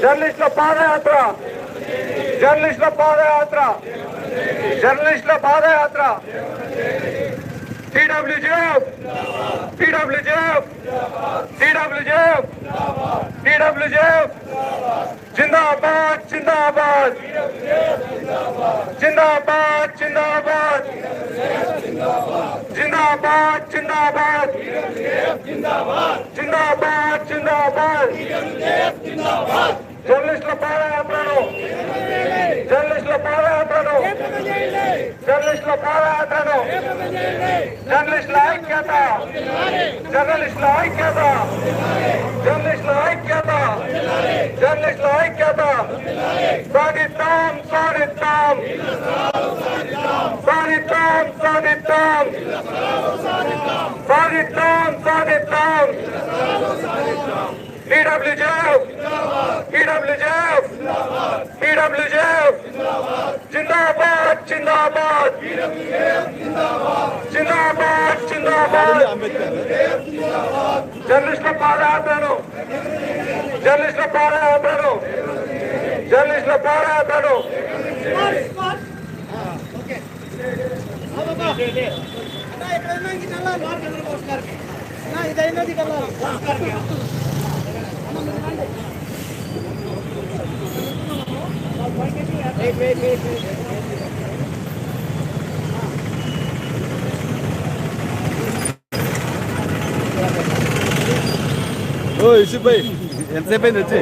జర్నలిస్టుల పాదయాత్ర, జర్నలిస్టుల పాదయాత్ర, జర్నలిస్టుల పాదయాత్ర. TWJF, TWJF, TWJF, TWJF. जिंदाबाद जिंदाबाद जिंदाबाद जिंदाबाद जिंदाबाद जिंदाबाद जिंदाबाद जिंदाबाद జర్నలిస్టుల పాదయాత్రను, జర్నలిస్టుల పాదయాత్రను, జర్నలిస్టుల పాదయాత్రను, జర్నలిస్టుల ఐక్యత, జర్నలిస్టుల ఐక్యత, జర్నలిస్టుల ఐక్యత, జర్నలిస్టుల ఐక్యత. సాధిద్దాం సాధిద్దాం సాధిద్దాం సాధిద్దాం సాధిద్దాం సాధిద్దాం. TWJF, TWJF, TWJF. जिंदाबाद जिंदाबाद जिंदाबाद जिंदाबाद. జర్నలిస్టుల పాదయాత్రను, జర్నలిస్టుల పాదయాత్రను, జర్నలిస్టుల పాదయాత్రను. ఓ యూసుఫ్ భాయ్ ఎంతసేపు అయింది వచ్చి?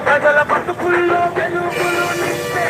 ప్రజల బతుకుల్లో వెలుగులు నింపే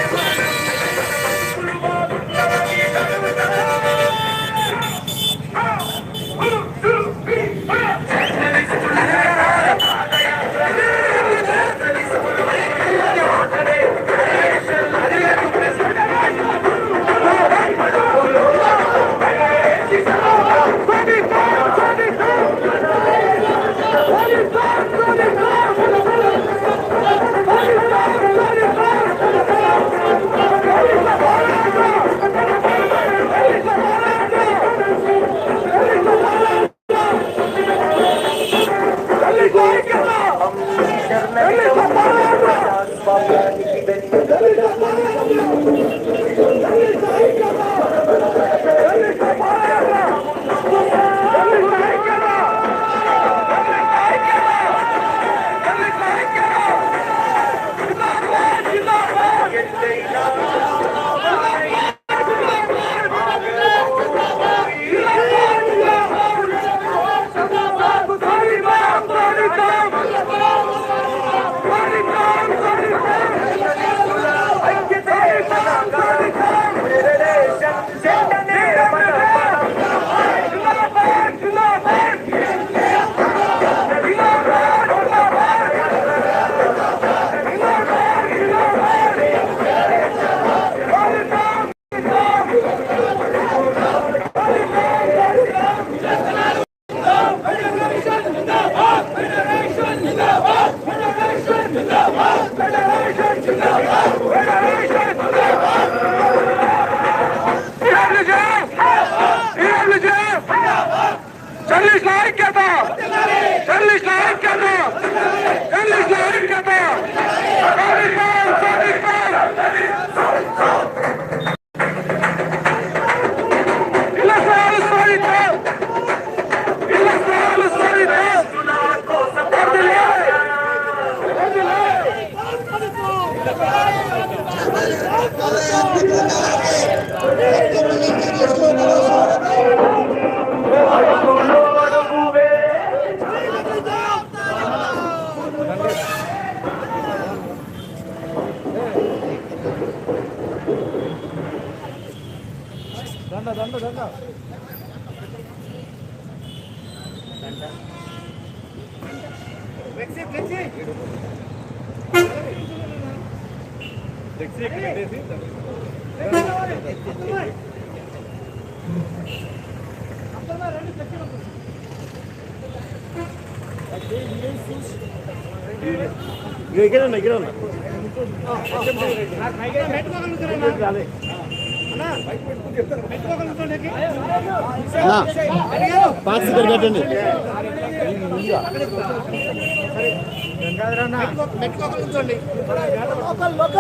పాస్ ఇక్కడ పెట్టండి.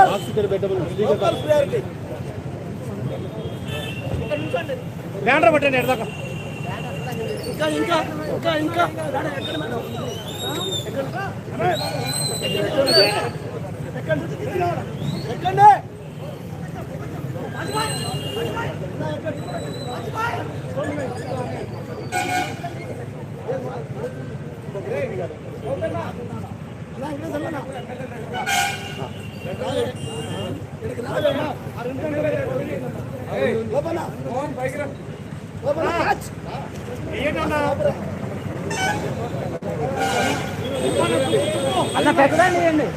పాస్ ఇక్కడ పెట్టండి. బ్యానర్ పట్టండి ఎడదాకా అలా పెట్టండి.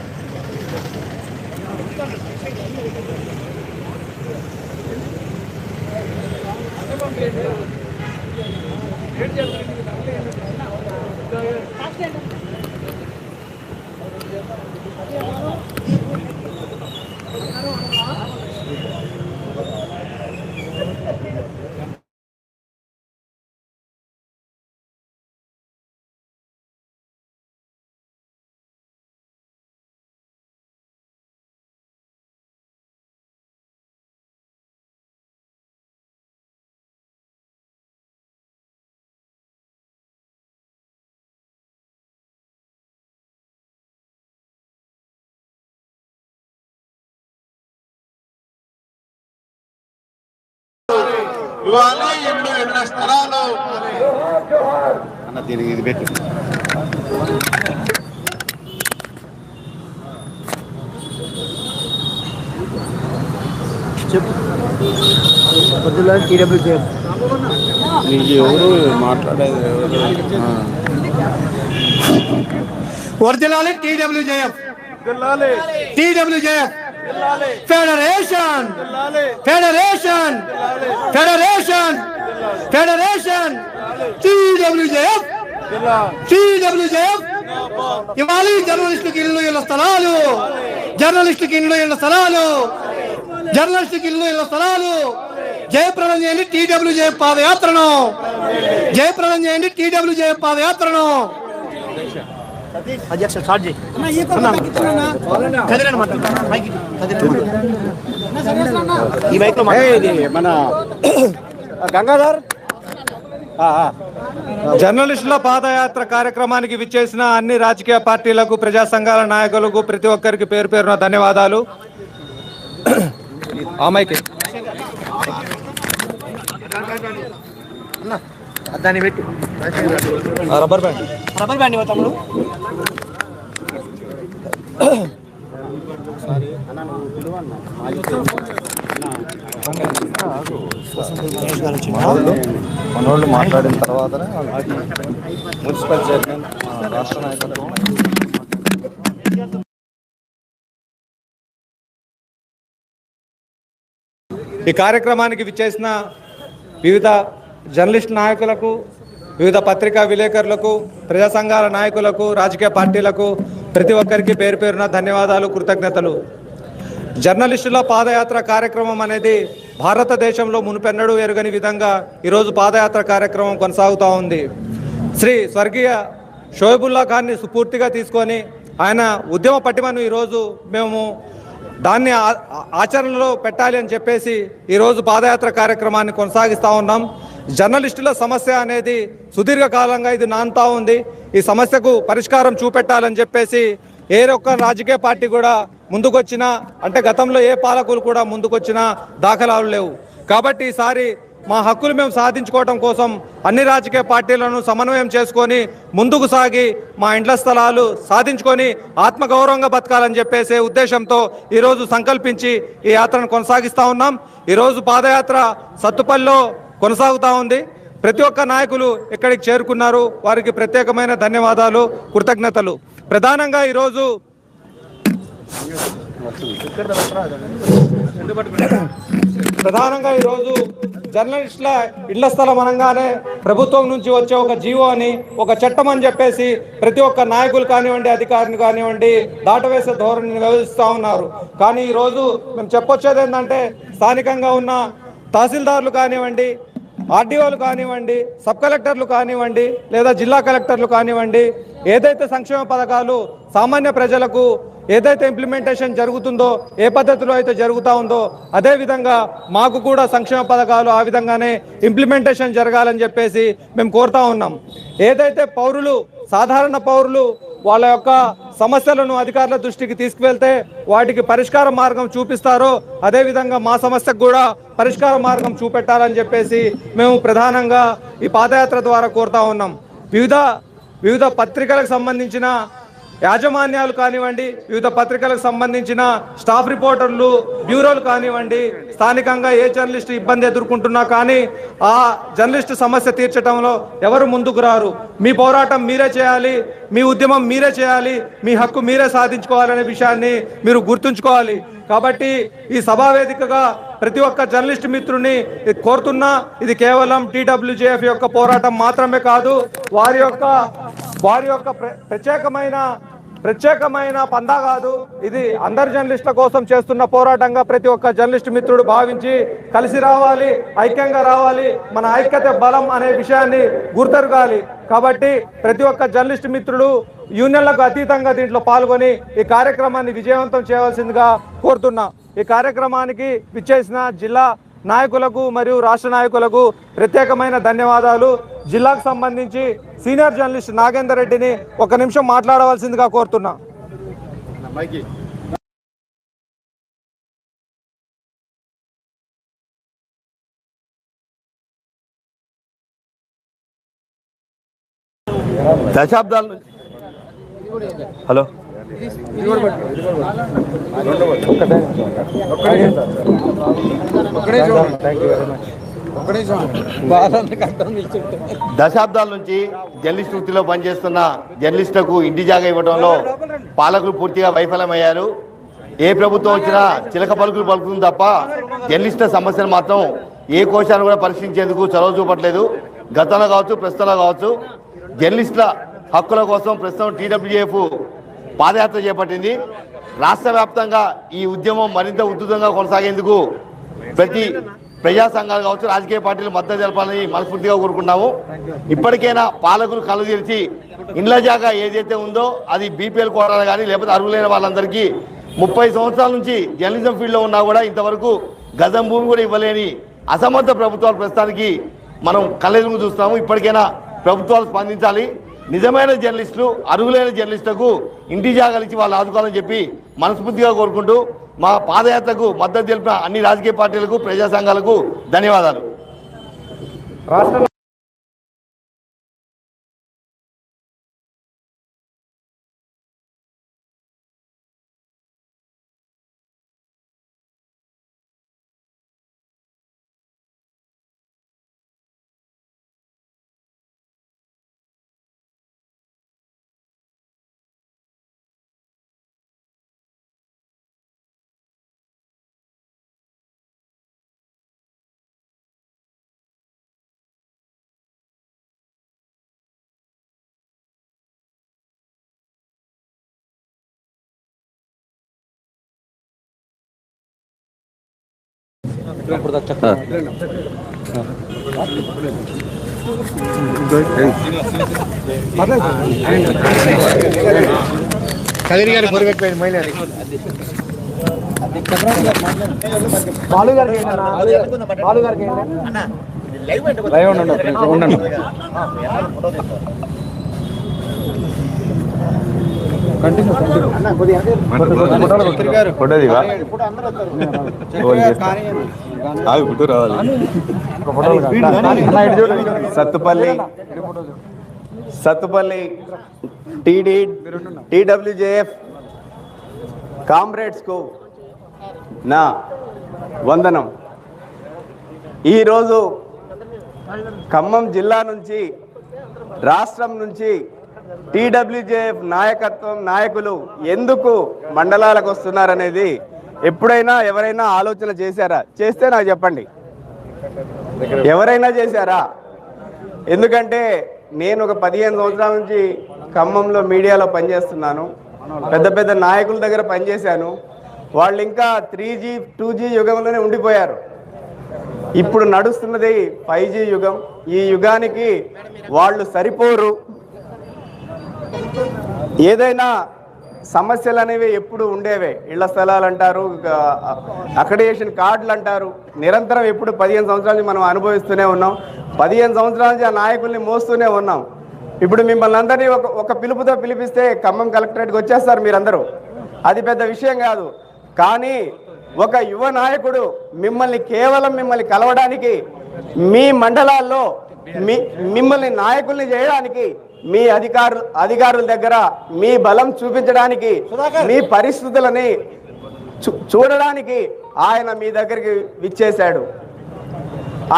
ఇవాళ ఎన్నో స్థలాలు అన్న దీనికి ఇది పెట్టు. నీకు ఎవరు మాట్లాడేది original TWJF TWJF federation federation federation federation TWJF TWJF ఇవాళ జర్నలిస్టుకి ఇల్లు ఇళ్ల స్థలాలు జర్నలిస్టుకి ఇల్లు ఇళ్ల స్థలాలు జర్నలిస్టుకి ఇల్లు ఇళ్ల స్థలాలు జయప్రదం చేయండి టీడబ్ల్యూజేఎఫ్ పాదయాత్రను జయప్రదం చేయండి టీడబ్ల్యూజేఎఫ్ పాదయాత్రను అధ్యక్ష స్టార్ట్ చేయి ఈ బైక్ లో మన గంగాధర్ జర్నలిస్టుల పాదయాత్ర కార్యక్రమానికి విచ్చేసిన అన్ని రాజకీయ పార్టీలకు ప్రజా సంఘాల నాయకులకు ప్రతి ఒక్కరికి పేరు పేరున ధన్యవాదాలు. ఆమెకి దాన్ని పెట్టి రబ్బర్ బ్యాండ్ రబ్బర్ బ్యాండ్ తమ్ముడు మనోళ్ళు మాట్లాడిన తర్వాత మున్సిపల్ చైర్మన్ రాష్ట్ర నాయకత్వం ఈ కార్యక్రమానికి విచ్చేసిన వివిధ జర్నలిస్ట్ నాయకులకు, వివిధ పత్రికా విలేకరులకు, ప్రజా సంఘాల నాయకులకు, రాజకీయ పార్టీలకు ప్రతి ఒక్కరికి పేరు పేరున ధన్యవాదాలు, కృతజ్ఞతలు. జర్నలిస్టుల పాదయాత్ర కార్యక్రమం అనేది భారతదేశంలో మునుపెన్నడూ ఎరుగని విధంగా ఈరోజు పాదయాత్ర కార్యక్రమం కొనసాగుతూ ఉంది. శ్రీ స్వర్గీయ షోయబుల్లా ఖాన్ని స్ఫూర్తిగా తీసుకొని ఆయన ఉద్యమ పటిమను ఈరోజు మేము దాన్ని ఆచరణలో పెట్టాలి అని చెప్పేసి ఈరోజు పాదయాత్ర కార్యక్రమాన్ని కొనసాగిస్తూ ఉన్నాం. జర్నలిస్టుల సమస్య అనేది సుదీర్ఘకాలంగా ఇది నానుతూ ఉంది. ఈ సమస్యకు పరిష్కారం చూపెట్టాలని చెప్పేసి ఏ ఒక్క రాజకీయ పార్టీ కూడా ముందుకొచ్చినా, అంటే గతంలో ఏ పాలకులు కూడా ముందుకొచ్చినా దాఖలాలు లేవు. కాబట్టి ఈసారి మా హక్కులు మేము సాధించుకోవడం కోసం అన్ని రాజకీయ పార్టీలను సమన్వయం చేసుకొని ముందుకు సాగి మా ఇండ్ల స్థలాలు సాధించుకొని ఆత్మగౌరవంగా బతకాలని చెప్పేసే ఉద్దేశంతో ఈరోజు సంకల్పించి ఈ యాత్రను కొనసాగిస్తూ ఉన్నాం. ఈరోజు పాదయాత్ర సత్తుపల్లిలో కొనసాగుతూ ఉంది. ప్రతి ఒక్క నాయకులు ఇక్కడికి చేరుకున్నారు. వారికి ప్రత్యేకమైన ధన్యవాదాలు, కృతజ్ఞతలు. ప్రధానంగా ఈరోజు జర్నలిస్టుల ఇళ్ల స్థలం అనగానే ప్రభుత్వం నుంచి వచ్చే ఒక జీవో అని, ఒక చట్టం అని చెప్పేసి ప్రతి ఒక్క నాయకులు కానివ్వండి, అధికారులు కానివ్వండి దాటవేసే ధోరణిని వ్యవహరిస్తూ ఉన్నారు. కానీ ఈరోజు మేము చెప్పొచ్చేది ఏంటంటే స్థానికంగా ఉన్న తహసీల్దార్లు కానివ్వండి, ఆర్డీఓలు కానివ్వండి, సబ్ కలెక్టర్లు కానివ్వండి, లేదా జిల్లా కలెక్టర్లు కానివ్వండి, ఏదైతే సంక్షేమ పథకాలు సామాన్య ప్రజలకు ఏదైతే ఇంప్లిమెంటేషన్ జరుగుతుందో, ఏ పద్ధతిలో అయితే జరుగుతూ ఉందో అదేవిధంగా మాకు కూడా సంక్షేమ పథకాలు ఆ విధంగానే ఇంప్లిమెంటేషన్ జరగాలని చెప్పేసి మేము కోరుతా ఉన్నాం. ఏదైతే సాధారణ పౌరులు వాళ్ళ యొక్క సమస్యలను అధికారుల దృష్టికి తీసుకువెళ్తే వాటికి పరిష్కార మార్గం చూపిస్తారో అదేవిధంగా మా సమస్యకు కూడా పరిష్కార మార్గం చూపెట్టాలని చెప్పేసి మేము ప్రధానంగా ఈ పాదయాత్ర ద్వారా కోరుతా ఉన్నాం. వివిధ పత్రికలకు సంబంధించిన యాజమాన్యాలు కానివ్వండి, వివిధ పత్రికలకు సంబంధించిన స్టాఫ్ రిపోర్టర్లు, బ్యూరోలు కానివ్వండి, స్థానికంగా ఏ జర్నలిస్ట్ ఇబ్బంది ఎదుర్కొంటున్నా కానీ ఆ జర్నలిస్టు సమస్య తీర్చడంలో ఎవరు ముందుకు రారు. మీ పోరాటం మీరే చేయాలి, మీ ఉద్యమం మీరే చేయాలి, మీ హక్కు మీరే సాధించుకోవాలనే విషయాన్ని మీరు గుర్తుంచుకోవాలి. కాబట్టి ఈ సభావేదికగా ప్రతి ఒక్క జర్నలిస్ట్ మిత్రుని కోరుతున్నా, ఇది కేవలం TWJF యొక్క పోరాటం మాత్రమే కాదు, వారి యొక్క ప్రత్యేకమైన పందా కాదు, ఇది అందరి జర్నలిస్టుల కోసం చేస్తున్న పోరాటంగా ప్రతి ఒక్క జర్నలిస్ట్ మిత్రుడు భావించి కలిసి రావాలి, ఐక్యంగా రావాలి, మన ఐక్యత బలం అనే విషయాన్ని గుర్తెరగాలి. కాబట్టి ప్రతి ఒక్క జర్నలిస్ట్ మిత్రుడు యూనియన్లకు అతీతంగా దీంట్లో పాల్గొని ఈ కార్యక్రమాన్ని విజయవంతం చేయవలసిందిగా కోరుతున్నా. ఈ కార్యక్రమానికి విచ్చేసిన జిల్లా నాయకులకు మరియు రాష్ట్ర నాయకులకు ప్రత్యేకమైన ధన్యవాదాలు. జిల్లాకు సంబంధించి సీనియర్ జర్నలిస్ట్ నాగేందర్ రెడ్డిని 1 నిమిషం మాట్లాడవలసిందిగా కోరుతున్నా. దశాబ్దాలు హలో దశాబ్దాల నుంచి జర్నలిస్ట్ వృత్తిలో పనిచేస్తున్న జర్నలిస్టులకు ఇంటి జాగా ఇవ్వడంలో పాలకులు పూర్తిగా వైఫల్యమయ్యారు. ఏ ప్రభుత్వం వచ్చినా చిలక పలుకులు పలుకుతుంది తప్ప జర్నలిస్టుల సమస్యలు మాత్రం ఏ కోశాన్ని కూడా పరిశీలించేందుకు చొరవ చూపట్లేదు. గతంలో కావచ్చు, ప్రస్తుతంలో కావచ్చు, జర్నలిస్టుల హక్కుల కోసం ప్రస్తుతం TWJF పాదయాత్ర చేపట్టింది. రాష్ట్ర వ్యాప్తంగా ఈ ఉద్యమం మరింత ఉధృతంగా కొనసాగేందుకు ప్రతి ప్రజా సంఘాలు కావచ్చు, రాజకీయ పార్టీలు మద్దతు తెలపాలని మనస్ఫూర్తిగా కోరుకుంటాము. ఇప్పటికైనా పాలకులు కళ్ళు తెరిచి ఇండ్ల జాగా ఏదైతే ఉందో అది BPL కోరాలి కానీ లేకపోతే అర్హులైన వాళ్ళందరికీ 30 సంవత్సరాల నుంచి జర్నలిజం ఫీల్డ్లో ఉన్నా కూడా ఇంతవరకు గజం భూమి కూడా ఇవ్వలేని అసమర్థ ప్రభుత్వాలు ప్రస్తుతానికి మనం కళ్ళెదురు చూస్తాము. ఇప్పటికైనా ప్రభుత్వాలు స్పందించాలి. నిజమైన జర్నలిస్టులు, అర్హులైన జర్నలిస్టులకు ఇంటి జాగాలు ఇచ్చి వాళ్ళు ఆదుకోవాలని చెప్పి మనస్ఫూర్తిగా కోరుకుంటూ మా పాదయాత్రకు మద్దతు తెలిపిన అన్ని రాజకీయ పార్టీలకు, ప్రజా సంఘాలకు ధన్యవాదాలు. సత్తుపల్లి టీడబ్ల్యూజేఎఫ్ కామ్రేడ్స్కు నా వందనం. ఈరోజు ఖమ్మం జిల్లా నుంచి, రాష్ట్రం నుంచి టీడబ్ల్యూజేఎఫ్ నాయకులు ఎందుకు మండలాలకు వస్తున్నారనేది ఎప్పుడైనా ఎవరైనా ఆలోచన చేశారా? చేస్తే నాకు చెప్పండి. ఎవరైనా చేశారా? ఎందుకంటే నేను ఒక 15 సంవత్సరాల నుంచి ఖమ్మంలో మీడియాలో పనిచేస్తున్నాను. పెద్ద పెద్ద నాయకుల దగ్గర పనిచేశాను. వాళ్ళు ఇంకా 3G 2G యుగంలోనే ఉండిపోయారు. ఇప్పుడు నడుస్తున్నది 5G యుగం. ఈ యుగానికి వాళ్ళు సరిపోరు. ఏదైనా సమస్యలు అనేవి ఎప్పుడు ఉండేవే. ఇళ్ల స్థలాలు అంటారు, అక్రిడిటేషన్ కార్డులు అంటారు. నిరంతరం ఎప్పుడు 15 సంవత్సరాల నుంచి మనం అనుభవిస్తూనే ఉన్నాం. 15 సంవత్సరాల నుంచి ఆ నాయకుల్ని మోస్తూనే ఉన్నాం. ఇప్పుడు మిమ్మల్ని అందరినీ ఒక పిలుపుతో పిలిపిస్తే ఖమ్మం కలెక్టరేట్కి వచ్చేస్తారు మీరందరూ. అది పెద్ద విషయం కాదు. కానీ ఒక యువ నాయకుడు కేవలం మిమ్మల్ని కలవడానికి, మీ మండలాల్లో మిమ్మల్ని నాయకుల్ని చేయడానికి, మీ అధికారుల దగ్గర మీ బలం చూపించడానికి, మీ పరిస్థితులని చూడడానికి ఆయన మీ దగ్గరికి విచ్చేశాడు.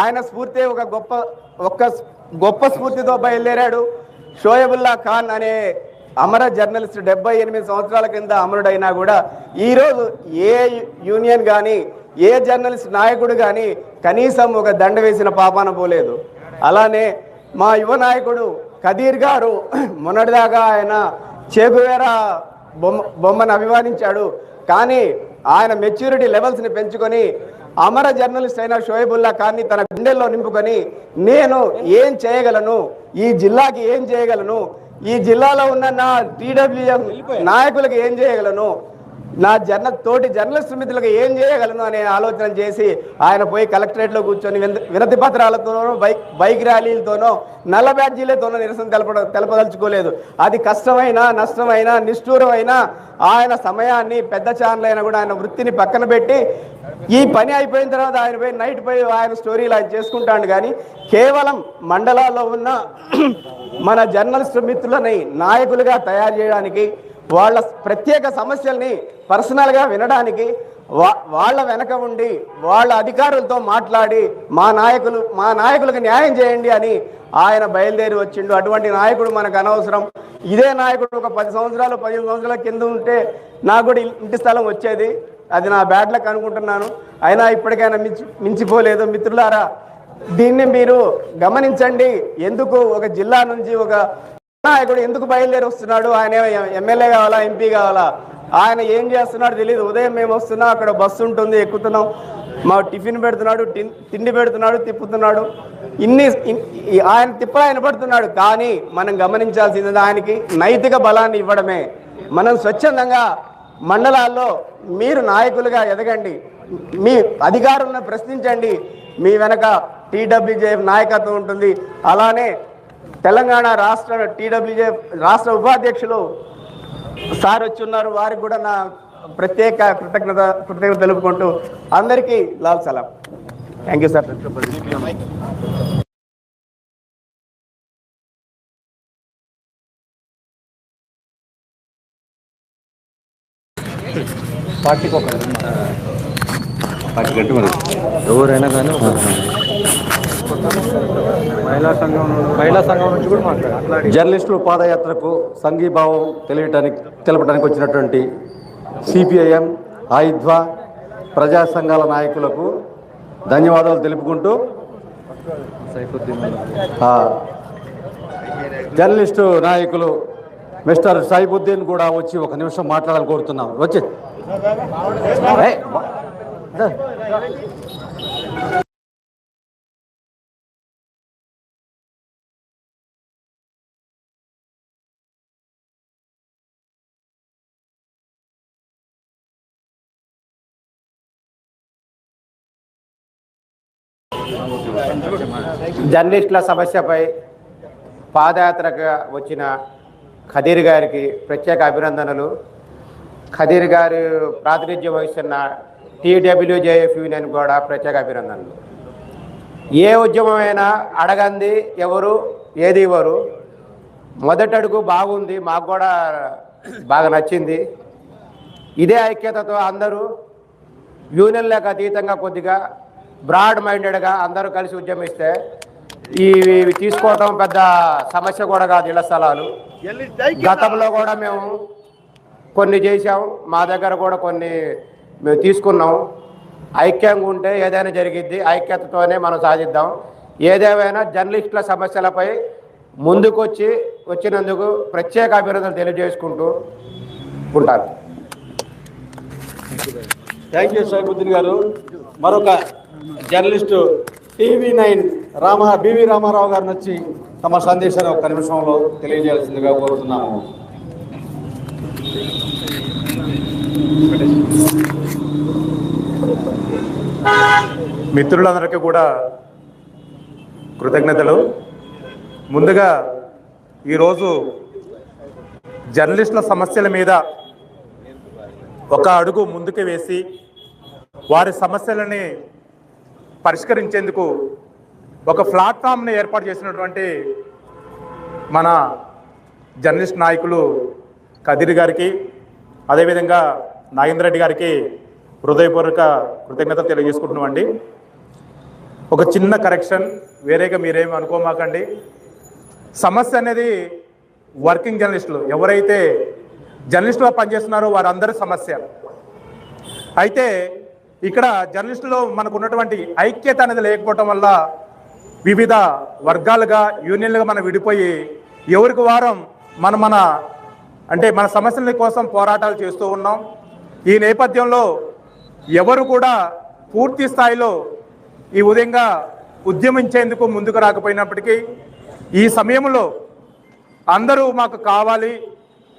ఆయన స్ఫూర్తి ఒక గొప్ప స్ఫూర్తితో బయలుదేరాడు. షోయబుల్లా ఖాన్ అనే అమర జర్నలిస్ట్ 78 సంవత్సరాల కింద అమరుడైనా కూడా ఈరోజు ఏ యూనియన్ కానీ, ఏ జర్నలిస్ట్ నాయకుడు కానీ కనీసం ఒక దండ వేసిన పాపాన పోలేదు. అలానే మా యువ నాయకుడు కదీర్ గారు మొన్నటిదాకా ఆయన చేగువేరా బొమ్మను అభిమానించాడు. కానీ ఆయన మెచ్యూరిటీ లెవెల్స్ని పెంచుకొని అమర జర్నలిస్ట్ అయిన షోయబుల్లా ఖాన్ని తన గుండెల్లో నింపుకొని, నేను ఏం చేయగలను, ఈ జిల్లాకి ఏం చేయగలను, ఈ జిల్లాలో ఉన్న నా టీడబ్ల్యూఎం నాయకులకు ఏం చేయగలను, నా తోటి జర్నలిస్ట్ మిత్రులకు ఏం చేయగలను అనే ఆలోచన చేసి ఆయన పోయి కలెక్టరేట్లో కూర్చొని వినతి పత్రాలతోనో బైక్ ర్యాలీలతోనో నల్ల బ్యాడ్జీలతోనో నిరసన తెలపదలుచుకోలేదు. అది కష్టమైనా, నష్టమైనా, నిష్ఠూరమైనా ఆయన సమయాన్ని, పెద్ద ఛానల్ అయినా కూడా ఆయన వృత్తిని పక్కన పెట్టి ఈ పని అయిపోయిన తర్వాత ఆయన పోయి నైట్ పోయి ఆయన స్టోరీలు ఆయన చేసుకుంటాడు. కానీ కేవలం మండలాల్లో ఉన్న మన జర్నలిస్ట్ మిత్రులని నాయకులుగా తయారు చేయడానికి, వాళ్ళ ప్రత్యేక సమస్యల్ని పర్సనల్గా వినడానికి, వాళ్ళ వెనక ఉండి వాళ్ళ అధికారులతో మాట్లాడి మా నాయకులకు న్యాయం చేయండి అని ఆయన బయలుదేరి వచ్చిండు. అటువంటి నాయకుడు మనకు అనవసరం. ఇదే నాయకుడు ఒక 10 సంవత్సరాలు 15 సంవత్సరాల కింద ఉంటే నాకు కూడా ఇంటి స్థలం వచ్చేది. అది నా బ్యాడ్ లక్ అనుకుంటున్నాను. అయినా ఇప్పటికైనా మించిపోలేదు. మిత్రులారా, దీన్ని మీరు గమనించండి. ఎందుకు ఒక జిల్లా నుంచి ఒక నాయకుడు ఎందుకు బయలుదేరి వస్తున్నాడు? ఆయన ఎమ్మెల్యే కావాలా, ఎంపీ కావాలా? ఆయన ఏం చేస్తున్నాడు తెలియదు. ఉదయం మేము వస్తున్నాం, అక్కడ బస్సు ఉంటుంది, ఎక్కుతున్నాం, మా టిఫిన్ పెడుతున్నాడు, తిండి పెడుతున్నాడు, తిప్పుతున్నాడు. ఆయన తిప్పలు పడుతున్నాడు. కానీ మనం గమనించాల్సింది ఆయనకి నైతిక బలాన్ని ఇవ్వడమే. మనం స్వచ్ఛందంగా మండలాల్లో మీరు నాయకులుగా ఎదగండి, మీ అధికారులను ప్రశ్నించండి. మీ వెనక టీడబ్ల్యూజేఎఫ్ నాయకత్వం ఉంటుంది. అలానే తెలంగాణ రాష్ట్ర టీడబ్ల్యూజేఎఫ్ రాష్ట్ర ఉపాధ్యక్షులు సార్ వచ్చి ఉన్నారు. వారికి కూడా నా ప్రత్యేక కృతజ్ఞత తెలుపుకుంటూ అందరికీ లాల్ సలాం. Thank you sir. ఎవరైనా కానీ మహిళా సంఘం నుంచి కూడా మాట్లాడారు. జర్నలిస్టులు పాదయాత్రకు సంఘీభావం తెలపడానికి వచ్చినటువంటి సిపిఐఎం, ఆయిద్వా ప్రజా సంఘాల నాయకులకు ధన్యవాదాలు తెలుపుకుంటూ జర్నలిస్టు నాయకులు మిస్టర్ సైఫుద్దీన్ కూడా వచ్చి ఒక నిమిషం మాట్లాడాలని కోరుతున్నాం. వచ్చి జర్నలిస్టుల సమస్యపై పాదయాత్రకు వచ్చిన ఖదీర్ గారికి ప్రత్యేక అభినందనలు. ఖదీర్ గారు ప్రాతినిధ్యం వహిస్తున్న TWJF యూనియన్ కూడా ప్రత్యేక అభినందనలు. ఏ ఉద్యమమైనా అడగంది ఎవరు, ఏది ఇవ్వరు. మొదటి అడుగు బాగుంది, మాకు కూడా బాగా నచ్చింది. ఇదే ఐక్యతతో అందరూ యూనియన్లకు అతీతంగా కొద్దిగా బ్రాడ్ మైండెడ్గా అందరూ కలిసి ఉద్యమిస్తే ఇవి తీసుకోవటం పెద్ద సమస్య కూడా కాదు. ఇళ్ల స్థలాలు గతంలో కూడా మేము కొన్ని చేసాం, మా దగ్గర కూడా కొన్ని మేము తీసుకున్నాం. ఐక్యంగా ఉంటే ఏదైనా జరిగిద్ది, ఐక్యతతోనే మనం సాధిద్దాం. ఏదేమైనా జర్నలిస్టుల సమస్యలపై వచ్చినందుకు ప్రత్యేక అభినందనలు తెలియజేసుకుంటూ ఉంటాను. థ్యాంక్ యూ సైబుద్దీన్ గారు. మరొక జర్నలిస్టు TV9 బివి రామారావు గారిని వచ్చి తమ సందేశాన్ని ఒక్క నిమిషంలో తెలియజేయాల్సిందిగా కోరుతున్నాము. మిత్రులందరికీ కూడా కృతజ్ఞతలు. ముందుగా ఈరోజు జర్నలిస్టుల సమస్యల మీద ఒక అడుగు ముందుకు వేసి వారి సమస్యలని పరిష్కరించేందుకు ఒక ప్లాట్ఫామ్ని ఏర్పాటు చేసినటువంటి మన జర్నలిస్ట్ నాయకులు ఖదీర్ గారికి, అదేవిధంగా నాగేంద్ర రెడ్డి గారికి హృదయపూర్వక కృతజ్ఞతలు తెలియజేసుకుంటున్నామండి. ఒక చిన్న కరెక్షన్, వేరేగా మీరేమి అనుకోమాకండి. సమస్య అనేది వర్కింగ్ జర్నలిస్టులు ఎవరైతే జర్నలిస్టుగా పనిచేస్తున్నారో వారందరి సమస్య. అయితే ఇక్కడ జర్నలిస్టులో మనకు ఉన్నటువంటి ఐక్యత అనేది లేకపోవటం వల్ల వివిధ వర్గాలుగా, యూనియన్లుగా మనం విడిపోయి ఎవరికి వారం మన సమస్యల కోసం పోరాటాలు చేస్తూ ఉన్నాం. ఈ నేపథ్యంలో ఎవరు కూడా పూర్తి స్థాయిలో ఈ విధంగా ఉద్యమించేందుకు ముందుకు రాకపోయినప్పటికీ ఈ సమయంలో అందరూ మాకు కావాలి,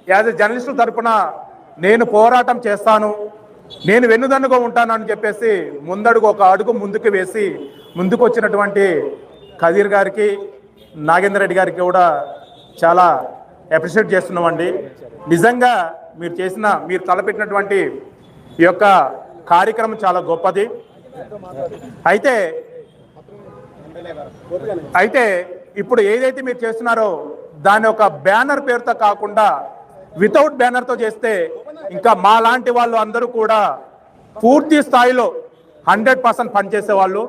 యాజ్ ఎ జర్నలిస్టు తరపున నేను పోరాటం చేస్తాను, నేను వెన్నుదన్నుగా ఉంటాను అని చెప్పేసి ఒక అడుగు ముందుకు వేసి ముందుకు వచ్చినటువంటి ఖదీర్ గారికి, నాగేంద్ర రెడ్డి గారికి కూడా చాలా అప్రిషియేట్ చేస్తున్నామండి. నిజంగా మీరు తలపెట్టినటువంటి ఈ యొక్క కార్యక్రమం చాలా గొప్పది. అయితే ఇప్పుడు ఏదైతే మీరు చేస్తున్నారో దాని ఒక బ్యానర్ పేరుతో కాకుండా వితౌట్ బ్యానర్తో చేస్తే ఇంకా మా లాంటి వాళ్ళు అందరూ కూడా పూర్తి స్థాయిలో 100% పనిచేసే వాళ్ళు.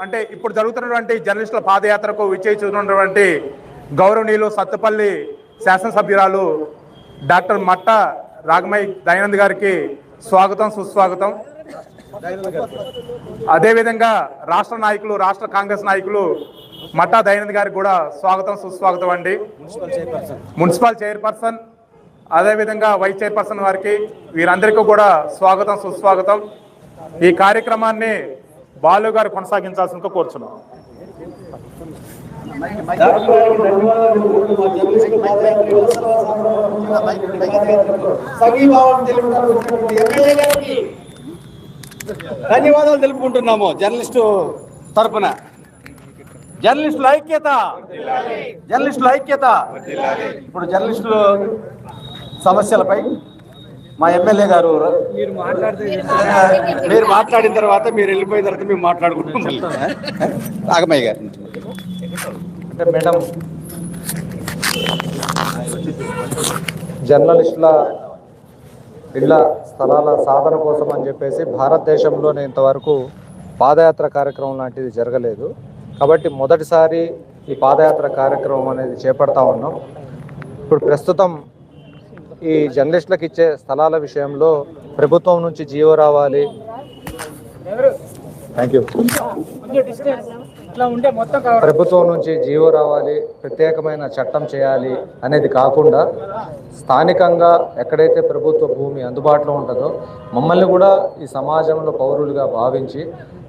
అంటే ఇప్పుడు జరుగుతున్నటువంటి జర్నలిస్టుల పాదయాత్రకు విచ్చేస్తున్నటువంటి గౌరవనీయులు సత్తుపల్లి శాసనసభ్యురాలు డాక్టర్ మట్ట రాగమయ్య దయానంద్ గారికి స్వాగతం, సుస్వాగతం. అదేవిధంగా రాష్ట్ర కాంగ్రెస్ నాయకులు మట్టా దయానంద్ గారికి కూడా స్వాగతం, సుస్వాగతం అండి. మున్సిపల్ చైర్పర్సన్, అదేవిధంగా వైస్ చైర్పర్సన్ వారికి, వీరందరికీ కూడా స్వాగతం, సుస్వాగతం. ఈ కార్యక్రమాన్ని బాలు గారు కొనసాగించాల్సిందిగా కోరుచున్నాం. ధన్యవాదాలు తెలుపుకుంటున్నాము జర్నలిస్టు తరపున. జర్నలిస్టుల ఐక్యత, జర్నలిస్టుల ఐక్యత. ఇప్పుడు జర్నలిస్టుల సమస్యలపై మా ఎమ్మెల్యే గారు మీరు మాట్లాడిన తర్వాత, మీరు వెళ్ళిపోయిన తర్వాత మేము మాట్లాడుకుంటాం. రాగమయ్య గారు అంటే మేడం, జర్నలిస్టుల ఇళ్ల స్థలాల సాధన కోసం అని చెప్పేసి భారతదేశంలోనే ఇంతవరకు పాదయాత్ర కార్యక్రమం లాంటిది జరగలేదు. కాబట్టి మొదటిసారి ఈ పాదయాత్ర కార్యక్రమం అనేది చేపడతా ఉన్నాం. ఇప్పుడు ప్రస్తుతం ఈ జర్నలిస్టులకు ఇచ్చే స్థలాల విషయంలో ప్రభుత్వం నుంచి జీవో రావాలి. ప్రభుత్వం నుంచి జీవో రావాలి, ప్రత్యేకమైన చట్టం చేయాలి అనేది కాకుండా స్థానికంగా ఎక్కడైతే ప్రభుత్వ భూమి అందుబాటులో ఉంటుందో మమ్మల్ని కూడా ఈ సమాజంలో పౌరులుగా భావించి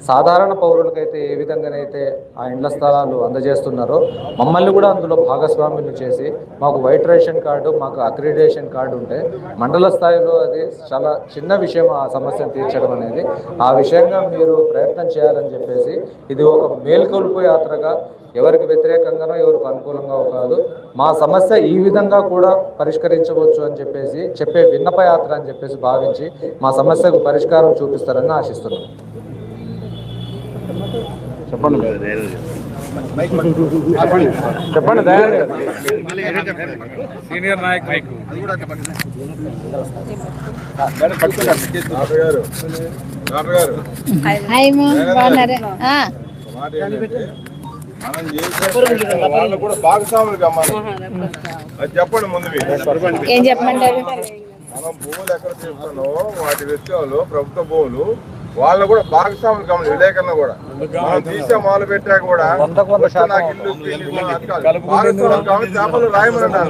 సాధారణ పౌరులకైతే ఏ విధంగానైతే ఆ ఇండ్ల స్థలాలు అందజేస్తున్నారో మమ్మల్ని కూడా అందులో భాగస్వాములు చేసి మాకు వైట్ రేషన్ కార్డు, మాకు అక్రిడిటేషన్ కార్డు ఉంటే మండల స్థాయిలో అది చాలా చిన్న విషయం ఆ సమస్యను తీర్చడం అనేది. ఆ విషయంగా మీరు ప్రయత్నం చేయాలని చెప్పేసి ఇది ఒక మేల్కొల్పు యాత్రగా ఎవరికి వ్యతిరేకంగానో ఎవరికి అనుకూలంగా కాదు, మా సమస్య ఈ విధంగా కూడా పరిష్కరించవచ్చు అని చెప్పేసి చెప్పే విన్నప యాత్ర అని చెప్పేసి భావించి మా సమస్యకు పరిష్కారం చూపిస్తారని ఆశిస్తున్నాం. చెప్పండి సీనియర్ నాయక్ వాళ్ళు కూడా భాగస్వాములు అది చెప్పండి. ముందు ఏం చెప్పమంటారు? మనం భూములు ఎక్కడ చేస్తున్నామో వాటి విషయంలో ప్రభుత్వ భూములు వాళ్ళు కూడా భాగస్వాములు గమని విలేకరణ కూడా మనం తీసే మొదలు పెట్టాక కూడా నాకు ఇల్లు చేపలు రాయమన్నారు.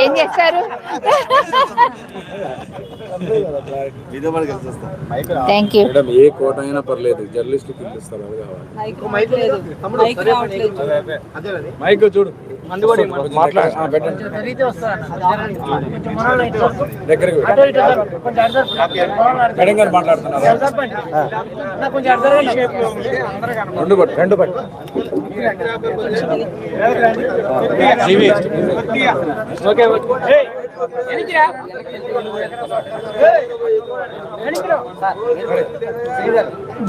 ఏం చేస్తారు? Thank you. ఏ కోట అయినా పర్లేదు, జర్నలిస్ట్ పిలుస్తారు మైక్ చూడు దగ్గరికి మేడం గారు మాట్లాడుతున్నారు. రెండు పట్టు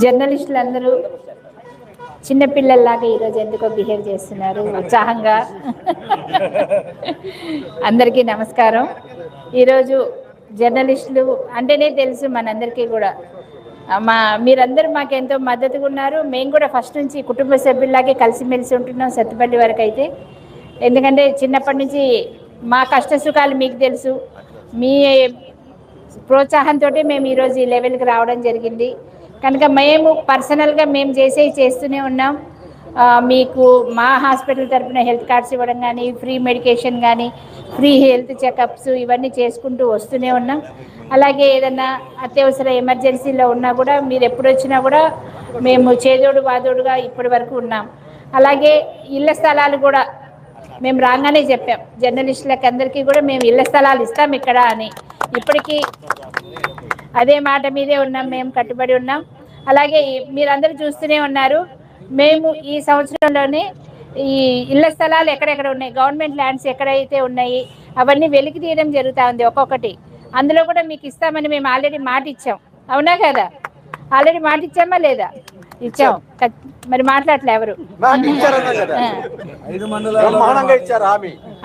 జర్నలిస్టులు అందరూ చిన్నపిల్లల్లాగా ఈరోజు ఎందుకో బిహేవ్ చేస్తున్నారు ఉత్సాహంగా. అందరికీ నమస్కారం. ఈరోజు జర్నలిస్టులు అంటేనే తెలుసు మనందరికీ కూడా మీరందరూ మాకెంతో మద్దతుగా ఉన్నారు. మేము కూడా ఫస్ట్ నుంచి కుటుంబ సభ్యుల్లాగే కలిసిమెలిసి ఉంటున్నాం సత్తుపల్లి వరకు అయితే. ఎందుకంటే చిన్నప్పటి నుంచి మా కష్ట సుఖాలు మీకు తెలుసు. మీ ప్రోత్సాహంతో మేము ఈరోజు ఈ లెవెల్కి రావడం జరిగింది. కనుక మేము పర్సనల్గా మేము చేస్తూనే ఉన్నాం. మీకు మా హాస్పిటల్ తరఫున హెల్త్ కార్డ్స్ ఇవ్వడం కానీ, ఫ్రీ మెడికేషన్ కానీ, ఫ్రీ హెల్త్ చెకప్స్ ఇవన్నీ చేసుకుంటూ వస్తూనే ఉన్నాం. అలాగే ఏదన్నా అత్యవసర ఎమర్జెన్సీలో ఉన్నా కూడా మీరు ఎప్పుడు వచ్చినా కూడా మేము చేదోడు వాదోడుగా ఇప్పటి వరకు ఉన్నాం. అలాగే ఇళ్ల స్థలాలు కూడా మేము రాగానే చెప్పాం జర్నలిస్టులకు అందరికీ కూడా మేము ఇళ్ల స్థలాలు ఇస్తాం ఇక్కడ అని. ఇప్పటికీ అదే మాట మీదే ఉన్నాం, మేము కట్టుబడి ఉన్నాం. అలాగే మీరందరూ చూస్తూనే ఉన్నారు, మేము ఈ సంవత్సరంలోనే ఈ ఇళ్ల స్థలాలు ఎక్కడెక్కడ ఉన్నాయి, గవర్నమెంట్ ల్యాండ్స్ ఎక్కడైతే ఉన్నాయి అవన్నీ వెలికి తీయడం జరుగుతూ ఉంది ఒక్కొక్కటి. అందులో కూడా మీకు ఇస్తామని మేము ఆల్రెడీ మాట ఇచ్చాం. అవునా కదా? ఆల్రెడీ మాట ఇచ్చామా లేదా? ఇచ్చాం. మరి మాట్లాడలే ఎవరు.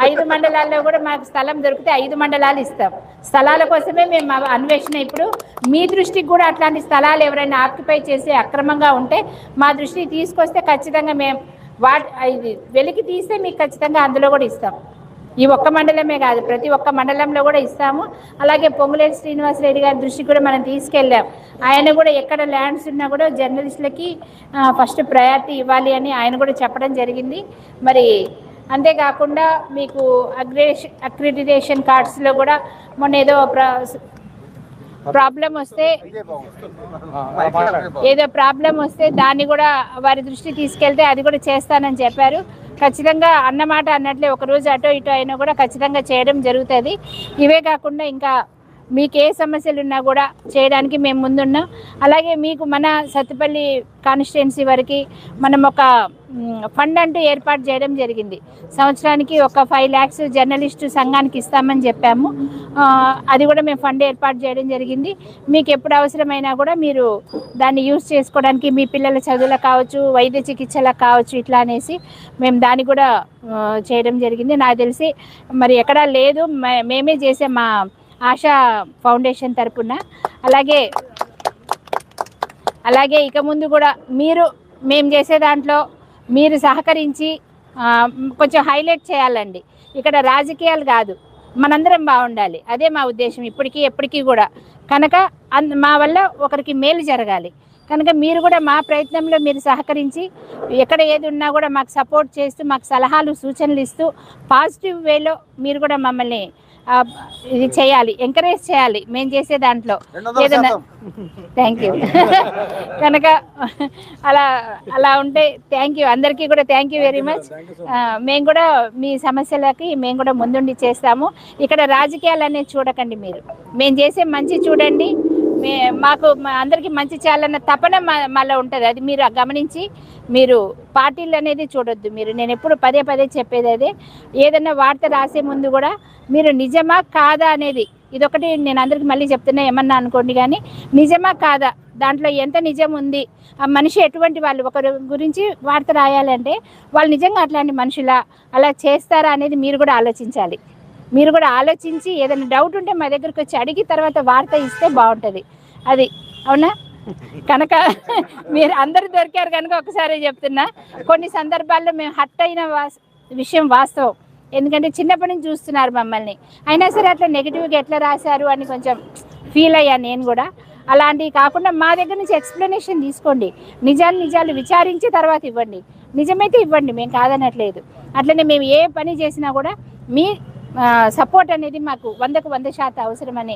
5 మండలాల్లో కూడా మాకు స్థలం దొరికితే 5 మండలాలు ఇస్తాం. స్థలాల కోసమే మేము అన్వేషణ. ఇప్పుడు మీ దృష్టికి కూడా అట్లాంటి స్థలాలు ఎవరైనా ఆక్యుపై చేసి అక్రమంగా ఉంటే మా దృష్టికి తీసుకొస్తే ఖచ్చితంగా మేము వెలికి తీస్తే మీకు ఖచ్చితంగా అందులో కూడా ఇస్తాం. ఈ ఒక్క మండలమే కాదు, ప్రతి ఒక్క మండలంలో కూడా ఇస్తాము. అలాగే పొంగులేటి శ్రీనివాసరెడ్డి గారి దృష్టికి కూడా మనం తీసుకెళ్ళాం. ఆయన కూడా ఎక్కడ ల్యాండ్స్ ఉన్నా కూడా జర్నలిస్టులకి ఫస్ట్ ప్రయారిటీ ఇవ్వాలి అని ఆయన కూడా చెప్పడం జరిగింది. మరి అంతేకాకుండా మీకు అక్రిడిటేషన్ కార్డ్స్లో కూడా మొన్న ఏదో ప్రాబ్లం వస్తే దాన్ని కూడా వారి దృష్టి తీసుకెళ్తే అది కూడా చేస్తానని చెప్పారు. ఖచ్చితంగా అన్నమాట అన్నట్లే ఒకరోజు అటో ఇటో అయినా కూడా ఖచ్చితంగా చేయడం జరుగుతుంది. ఇవే కాకుండా ఇంకా మీకు ఏ సమస్యలు ఉన్నా కూడా చేయడానికి మేము ముందున్నాం. అలాగే మీకు మన సత్తుపల్లి కాన్స్టిట్యున్సీ వరకు మనం ఒక ఫండ్ అంటూ ఏర్పాటు చేయడం జరిగింది. సంవత్సరానికి ఒక 5 lakhs జర్నలిస్టు సంఘానికి ఇస్తామని చెప్పాము. అది కూడా మేము ఫండ్ ఏర్పాటు చేయడం జరిగింది. మీకు ఎప్పుడు అవసరమైనా కూడా మీరు దాన్ని యూజ్ చేసుకోవడానికి, మీ పిల్లల చదువులకు కావచ్చు, వైద్య చికిత్సలకు కావచ్చు, ఇట్లా అనేసి మేము దాన్ని కూడా చేయడం జరిగింది. నాకు తెలిసి మరి ఎక్కడా లేదు, మేమే చేసే మా ఆశా ఫౌండేషన్ తరపున. అలాగే ఇక ముందు కూడా మేము చేసే దాంట్లో మీరు సహకరించి కొంచెం హైలైట్ చేయాలండి. ఇక్కడ రాజకీయాలు కాదు, మనందరం బాగుండాలి. అదే మా ఉద్దేశం ఎప్పటికీ కూడా. కనుక మా వల్ల ఒకరికి మేలు జరగాలి. కనుక మీరు కూడా మా ప్రయత్నంలో మీరు సహకరించి ఎక్కడ ఏది ఉన్నా కూడా మాకు సపోర్ట్ చేస్తూ, మాకు సలహాలు సూచనలు ఇస్తూ పాజిటివ్ వేలో మీరు కూడా మమ్మల్ని ఇది చేయాలి, ఎంకరేజ్ చేయాలి మేము చేసే దాంట్లో ఏదైనా. Thank you. కనుక అలా అలా ఉంటే థ్యాంక్ యూ, అందరికీ కూడా థ్యాంక్ యూ వెరీ మచ్. మేము కూడా మీ సమస్యలకి మేము కూడా ముందుండి చేస్తాము. ఇక్కడ రాజకీయాలు అనేది చూడకండి, మీరు మేము చేసే మంచి చూడండి. మాకు అందరికీ మంచి చేయాలన్న తపన మళ్ళీ ఉంటుంది, అది మీరు గమనించి మీరు పార్టీలు అనేది చూడొద్దు. నేను ఎప్పుడు పదే పదే చెప్పేది అదే, ఏదైనా వార్త రాసే ముందు కూడా మీరు నిజమా కాదా అనేది, ఇదొకటి నేను అందరికి మళ్ళీ చెప్తున్నా, ఏమన్నా అనుకోండి, కానీ నిజమా కాదా, దాంట్లో ఎంత నిజం ఉంది, ఆ మనిషి ఎటువంటి వాళ్ళు, ఒకరి గురించి వార్త రాయాలంటే వాళ్ళు నిజంగా అట్లాంటి మనుషులా, అలా చేస్తారా అనేది మీరు కూడా ఆలోచించాలి. మీరు కూడా ఆలోచించి ఏదైనా డౌట్ ఉంటే మా దగ్గరికి వచ్చి అడిగి తర్వాత వార్త ఇస్తే బాగుంటుంది. అది అవునా? కనుక మీరు అందరూ దొరికారు కనుక ఒకసారి చెప్తున్నా, కొన్ని సందర్భాల్లో మేము హర్ట్ అయిన విషయం వాస్తవం. ఎందుకంటే చిన్నప్పటి నుంచి చూస్తున్నారు మమ్మల్ని, అయినా సరే అట్లా నెగిటివ్గా ఎట్లా రాశారు అని కొంచెం ఫీల్ అయ్యాను నేను కూడా. అలాంటివి కాకుండా మా దగ్గర నుంచి ఎక్స్ప్లెనేషన్ తీసుకోండి, నిజాలు విచారించి తర్వాత ఇవ్వండి. నిజమైతే ఇవ్వండి, మేము కాదనట్లేదు. అట్లనే మేము ఏ పని చేసినా కూడా మీ సపోర్ట్ అనేది మాకు 100% అవసరమని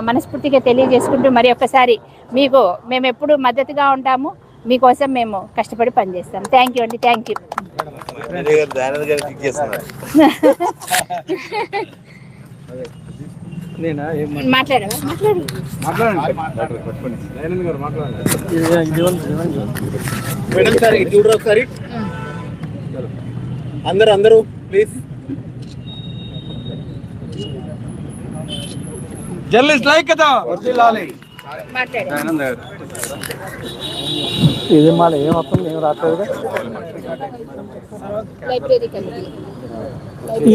మనస్ఫూర్తిగా తెలియజేసుకుంటూ, మరి ఒక్కసారి మీకు మేము ఎప్పుడు మద్దతుగా ఉంటాము, మీకోసం మేము కష్టపడి పనిచేస్తాం. థ్యాంక్ యూ అండి, థ్యాంక్ యూ. అందరూ ప్లీజ్. జర్నలిస్ట్ ఐక్యత వర్ధిల్లాలి. ఇది మళ్ళీ ఏమవుతుంది, ఏం రావట్లేదు.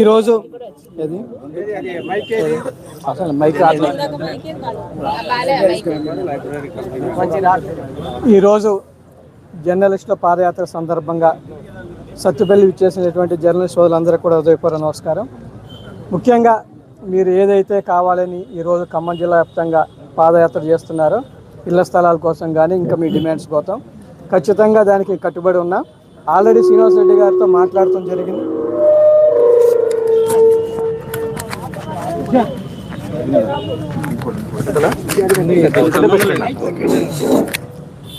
ఈరోజు అసలు మైక్ ఈరోజు జర్నలిస్టుల పాదయాత్ర సందర్భంగా సత్తుపల్లి విచ్చేసినటువంటి జర్నలిస్ట్ సోదరులందరూ కూడా హృదయపూర్వక నమస్కారం. ముఖ్యంగా మీరు ఏదైతే కావాలని ఈరోజు ఖమ్మం జిల్లా వ్యాప్తంగా పాదయాత్ర చేస్తున్నారో, ఇళ్ల స్థలాల కోసం కానీ ఇంకా మీ డిమాండ్స్ కోసం, ఖచ్చితంగా దానికి కట్టుబడి ఉన్నాం. ఆల్రెడీ శ్రీనివాస్ రెడ్డి గారితో మాట్లాడటం జరిగింది.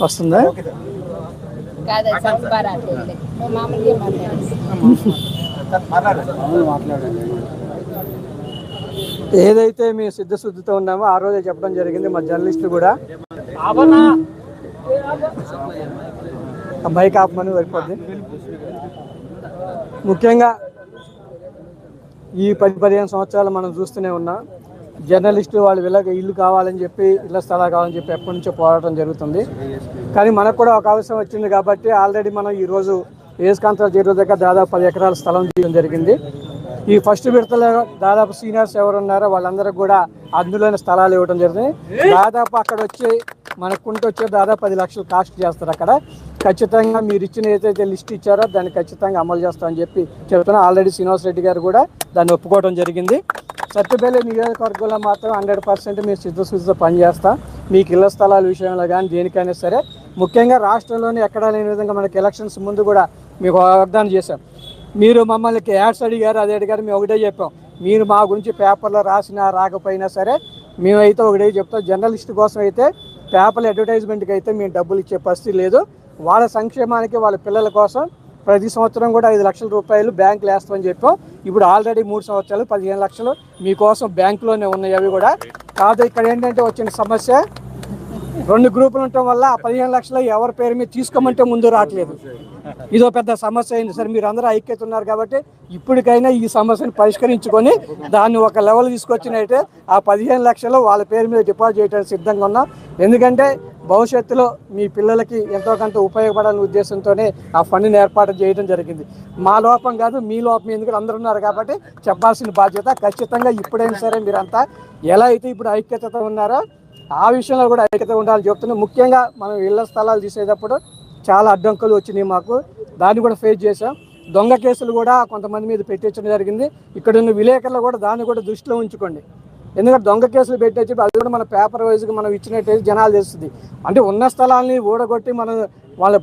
వస్తుందా? ఏదైతే మేము సిద్ధశుద్ధితో ఉన్నామో ఆ రోజే చెప్పడం జరిగింది. మా జర్నలిస్టులు కూడా బైక్ ఆపమని సరిపోద్ది. ముఖ్యంగా ఈ 10-15 సంవత్సరాలు మనం చూస్తూనే ఉన్నాం, జర్నలిస్టు వాళ్ళు ఇల్లు కావాలని చెప్పి, ఇళ్ల స్థలాలు కావాలని చెప్పి ఎప్పటి నుంచో పోరాటం జరుగుతుంది. కానీ మనకు కూడా ఒక అవసరం వచ్చింది కాబట్టి ఆల్రెడీ మనం ఈరోజు ఏసుకాంతరావు చెరువు దగ్గర దాదాపు 10 ఎకరాల స్థలం తీయడం జరిగింది. ఈ ఫస్ట్ విడతలో దాదాపు సీనియర్స్ ఎవరు ఉన్నారో వాళ్ళందరికీ కూడా అందులోనే స్థలాలు ఇవ్వడం జరిగింది. దాదాపు అక్కడ వచ్చి మనకుంటూ వచ్చే దాదాపు 10 లక్షలు కాస్ట్ చేస్తారు. అక్కడ ఖచ్చితంగా మీరు ఇచ్చిన ఏదైతే లిస్ట్ ఇచ్చారో దాన్ని ఖచ్చితంగా అమలు చేస్తామని చెప్పి చెబుతున్నా. ఆల్రెడీ శ్రీనివాస్ రెడ్డి గారు కూడా దాన్ని ఒప్పుకోవడం జరిగింది. సత్తుపల్లి నియోజకవర్గంలో మాత్రం 100% మీరు సిద్ధశుద్ధితో పనిచేస్తాం. మీకు ఇళ్ల స్థలాల విషయంలో కానీ దేనికైనా సరే, ముఖ్యంగా రాష్ట్రంలోనే ఎక్కడా లేని విధంగా మనకి ఎలక్షన్స్ ముందు కూడా మీకు వాగ్దానం చేశాం. మీరు మమ్మల్ని యాడ్స్ అడిగారు, అది అడిగారు, మేము ఒకటే చెప్పాం. మీరు మా గురించి పేపర్లో రాసినా రాకపోయినా సరే మేమైతే ఒకటే చెప్తాం. జర్నలిస్ట్ కోసం అయితే పేపర్ల అడ్వర్టైజ్మెంట్కి అయితే మేము డబ్బులు ఇచ్చే పరిస్థితి లేదు. వాళ్ళ సంక్షేమానికి, వాళ్ళ పిల్లల కోసం ప్రతి సంవత్సరం కూడా 5 లక్షల రూపాయలు బ్యాంకులు వేస్తామని చెప్పాం. ఇప్పుడు ఆల్రెడీ 3 సంవత్సరాలు 15 లక్షలు మీకోసం బ్యాంకులోనే ఉన్నాయి. అవి కూడా కాదు. ఇక్కడ ఏంటంటే వచ్చిన సమస్య, 2 గ్రూపులు ఉండటం వల్ల ఆ 15 లక్షలు ఎవరి పేరు మీద తీసుకోమంటే ముందు రావట్లేదు. ఇదో పెద్ద సమస్య అయింది సార్. మీరు అందరూ ఐక్యత ఉన్నారు కాబట్టి ఇప్పటికైనా ఈ సమస్యను పరిష్కరించుకొని దాన్ని ఒక లెవెల్ తీసుకొచ్చినట్టే ఆ 15 లక్షలు వాళ్ళ పేరు మీద డిపాజిట్ చేయడానికి సిద్ధంగా ఉన్నాం. ఎందుకంటే భవిష్యత్తులో మీ పిల్లలకి ఎంతో కొంత ఉపయోగపడాలనే ఉద్దేశంతోనే ఆ ఫండ్ని ఏర్పాటు చేయడం జరిగింది. మా లోపం కాదు, మీ లోపం. ఎందుకంటే అందరూ ఉన్నారు కాబట్టి చెప్పాల్సిన బాధ్యత. ఖచ్చితంగా ఇప్పుడైనా సరే మీరంతా ఎలా అయితే ఇప్పుడు ఐక్యతతో ఉన్నారో ఆ విషయంలో కూడా ఐక్యత ఉండాలని చెప్తున్నాం. ముఖ్యంగా మనం ఇళ్ల స్థలాలు తీసేటప్పుడు చాలా అడ్డంకులు వచ్చినాయి మాకు, దాన్ని కూడా ఫేస్ చేసాం. దొంగ కేసులు కూడా కొంతమంది మీద పెట్టించడం జరిగింది. ఇక్కడ ఉన్న విలేకరులు కూడా దాన్ని కూడా దృష్టిలో ఉంచుకోండి. ఎందుకంటే దొంగ కేసులు పెట్టేసి అది కూడా మన పేపర్ వైజ్గా మనం ఇచ్చినట్టయితే జనాలు తెలుస్తుంది. అంటే ఉన్న స్థలాన్ని ఊడగొట్టి మనం వాళ్ళ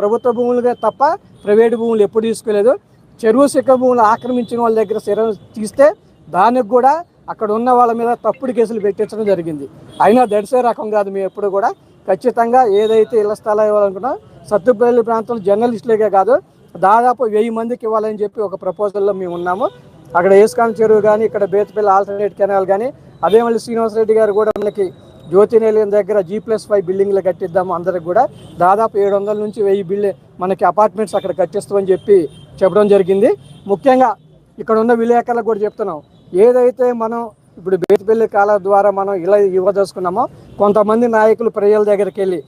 ప్రభుత్వ భూములుగా తప్ప ప్రైవేటు భూములు ఎప్పుడు తీసుకోలేదు. చెరువు శిఖ భూములు ఆక్రమించిన వాళ్ళ దగ్గర తీస్తే దానికి కూడా అక్కడ ఉన్న వాళ్ళ మీద తప్పుడు కేసులు పెట్టించడం జరిగింది. అయినా దడిసే రకం కాదు. మేము ఎప్పుడు కూడా ఖచ్చితంగా ఏదైతే ఇళ్ల స్థలాలు ఇవ్వాలనుకున్నా సత్తుపల్లి ప్రాంతంలో జర్నలిస్టులకే కాదు దాదాపు 1000 మందికి ఇవ్వాలని చెప్పి ఒక ప్రపోజల్లో మేము ఉన్నాము. అక్కడ ఏస్కాన్ చెరువు కానీ, ఇక్కడ బేతపల్లి ఆల్టర్నేట్ కెనాల్ కానీ, అదే మళ్ళీ శ్రీనివాసరెడ్డి గారు కూడా మనకి జ్యోతి నిలయం దగ్గర G+5 బిల్డింగ్లు కట్టిద్దాము. అందరికి కూడా దాదాపు 700 నుంచి 1000 మనకి అపార్ట్మెంట్స్ అక్కడ కట్టిస్తామని చెప్పి చెప్పడం జరిగింది. ముఖ్యంగా ఇక్కడ ఉన్న విలేకరులకు కూడా చెప్తున్నాం, ఏదైతే మనం ఇప్పుడు బేతపల్లి కాలం ద్వారా మనం ఇలా ఇవ్వదలుచుకున్నామో కొంతమంది నాయకులు ప్రజల దగ్గరికి వెళ్ళి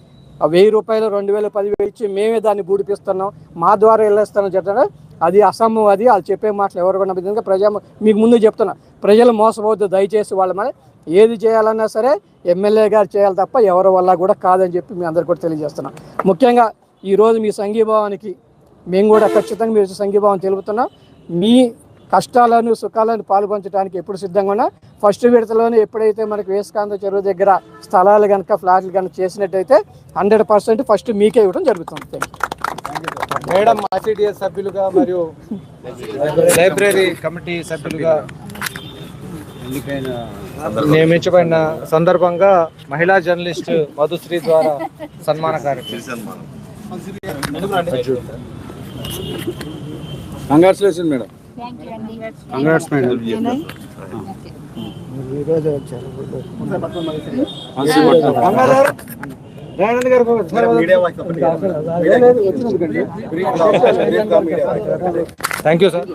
1000 రూపాయలు 2000 10,000 ఇచ్చి మేమే దాన్ని బూడిపిస్తున్నాం, మా ద్వారా వెళ్ళేస్తామని చెప్తున్నారు. అది అసమ్ము. అది వాళ్ళు చెప్పే మాటలు ఎవరు కూడా విధంగా మీకు ముందు చెప్తున్నా, ప్రజలు మోసపోవద్దు దయచేసి. వాళ్ళ మీద ఏది చేయాలన్నా సరే ఎమ్మెల్యే గారు చేయాలి తప్ప ఎవరి వల్ల కూడా కాదని చెప్పి మీ అందరు కూడా తెలియజేస్తున్నాం. ముఖ్యంగా ఈరోజు మీ సంఘీభావానికి మేము కూడా ఖచ్చితంగా మీరు సంఘీభావం తెలుపుతున్నాం. మీ కష్టాలను సుఖాలను పాల్పంచడానికి ఎప్పుడు సిద్ధంగా ఉన్నా. ఫస్ట్ విడతలోనే ఎప్పుడైతే మనకి వేస్కాంత చెరువు దగ్గర స్థలాలు కనుక ఫ్లాట్లు కనుక చేసినట్టయితే 100% ఫస్ట్ మీకే ఇవ్వడం జరుగుతుంది. మేడం RCDS సభ్యులుగా మరియు లైబ్రరీ కమిటీ సభ్యులుగా నియమించబడిన సందర్భంగా మహిళా జర్నలిస్ట్ మధుశ్రీ ద్వారా సన్మాన కార్యక్రమం. Congratulation madam. Congrats madam. Thank you sir.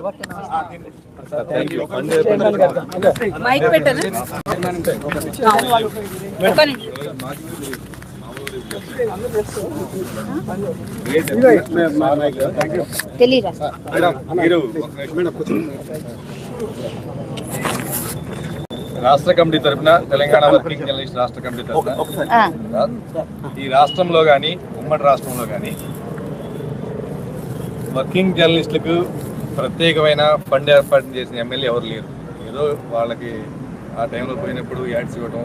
రాష్ట్ర కమిటీ తరఫున, తెలంగాణ వర్కింగ్ జర్నలిస్ట్ రాష్ట్ర కమిటీ తరఫున ఈ రాష్ట్రంలో కానీ ఉమ్మడి రాష్ట్రంలో కానీ వర్కింగ్ జర్నలిస్టులకు ప్రత్యేకమైన ఫండ్ ఏర్పాటు చేసిన ఎమ్మెల్యే ఎవరు లేరు. ఏదో వాళ్ళకి ఆ టైంలో పోయినప్పుడు యాడ్స్ ఇవ్వడం,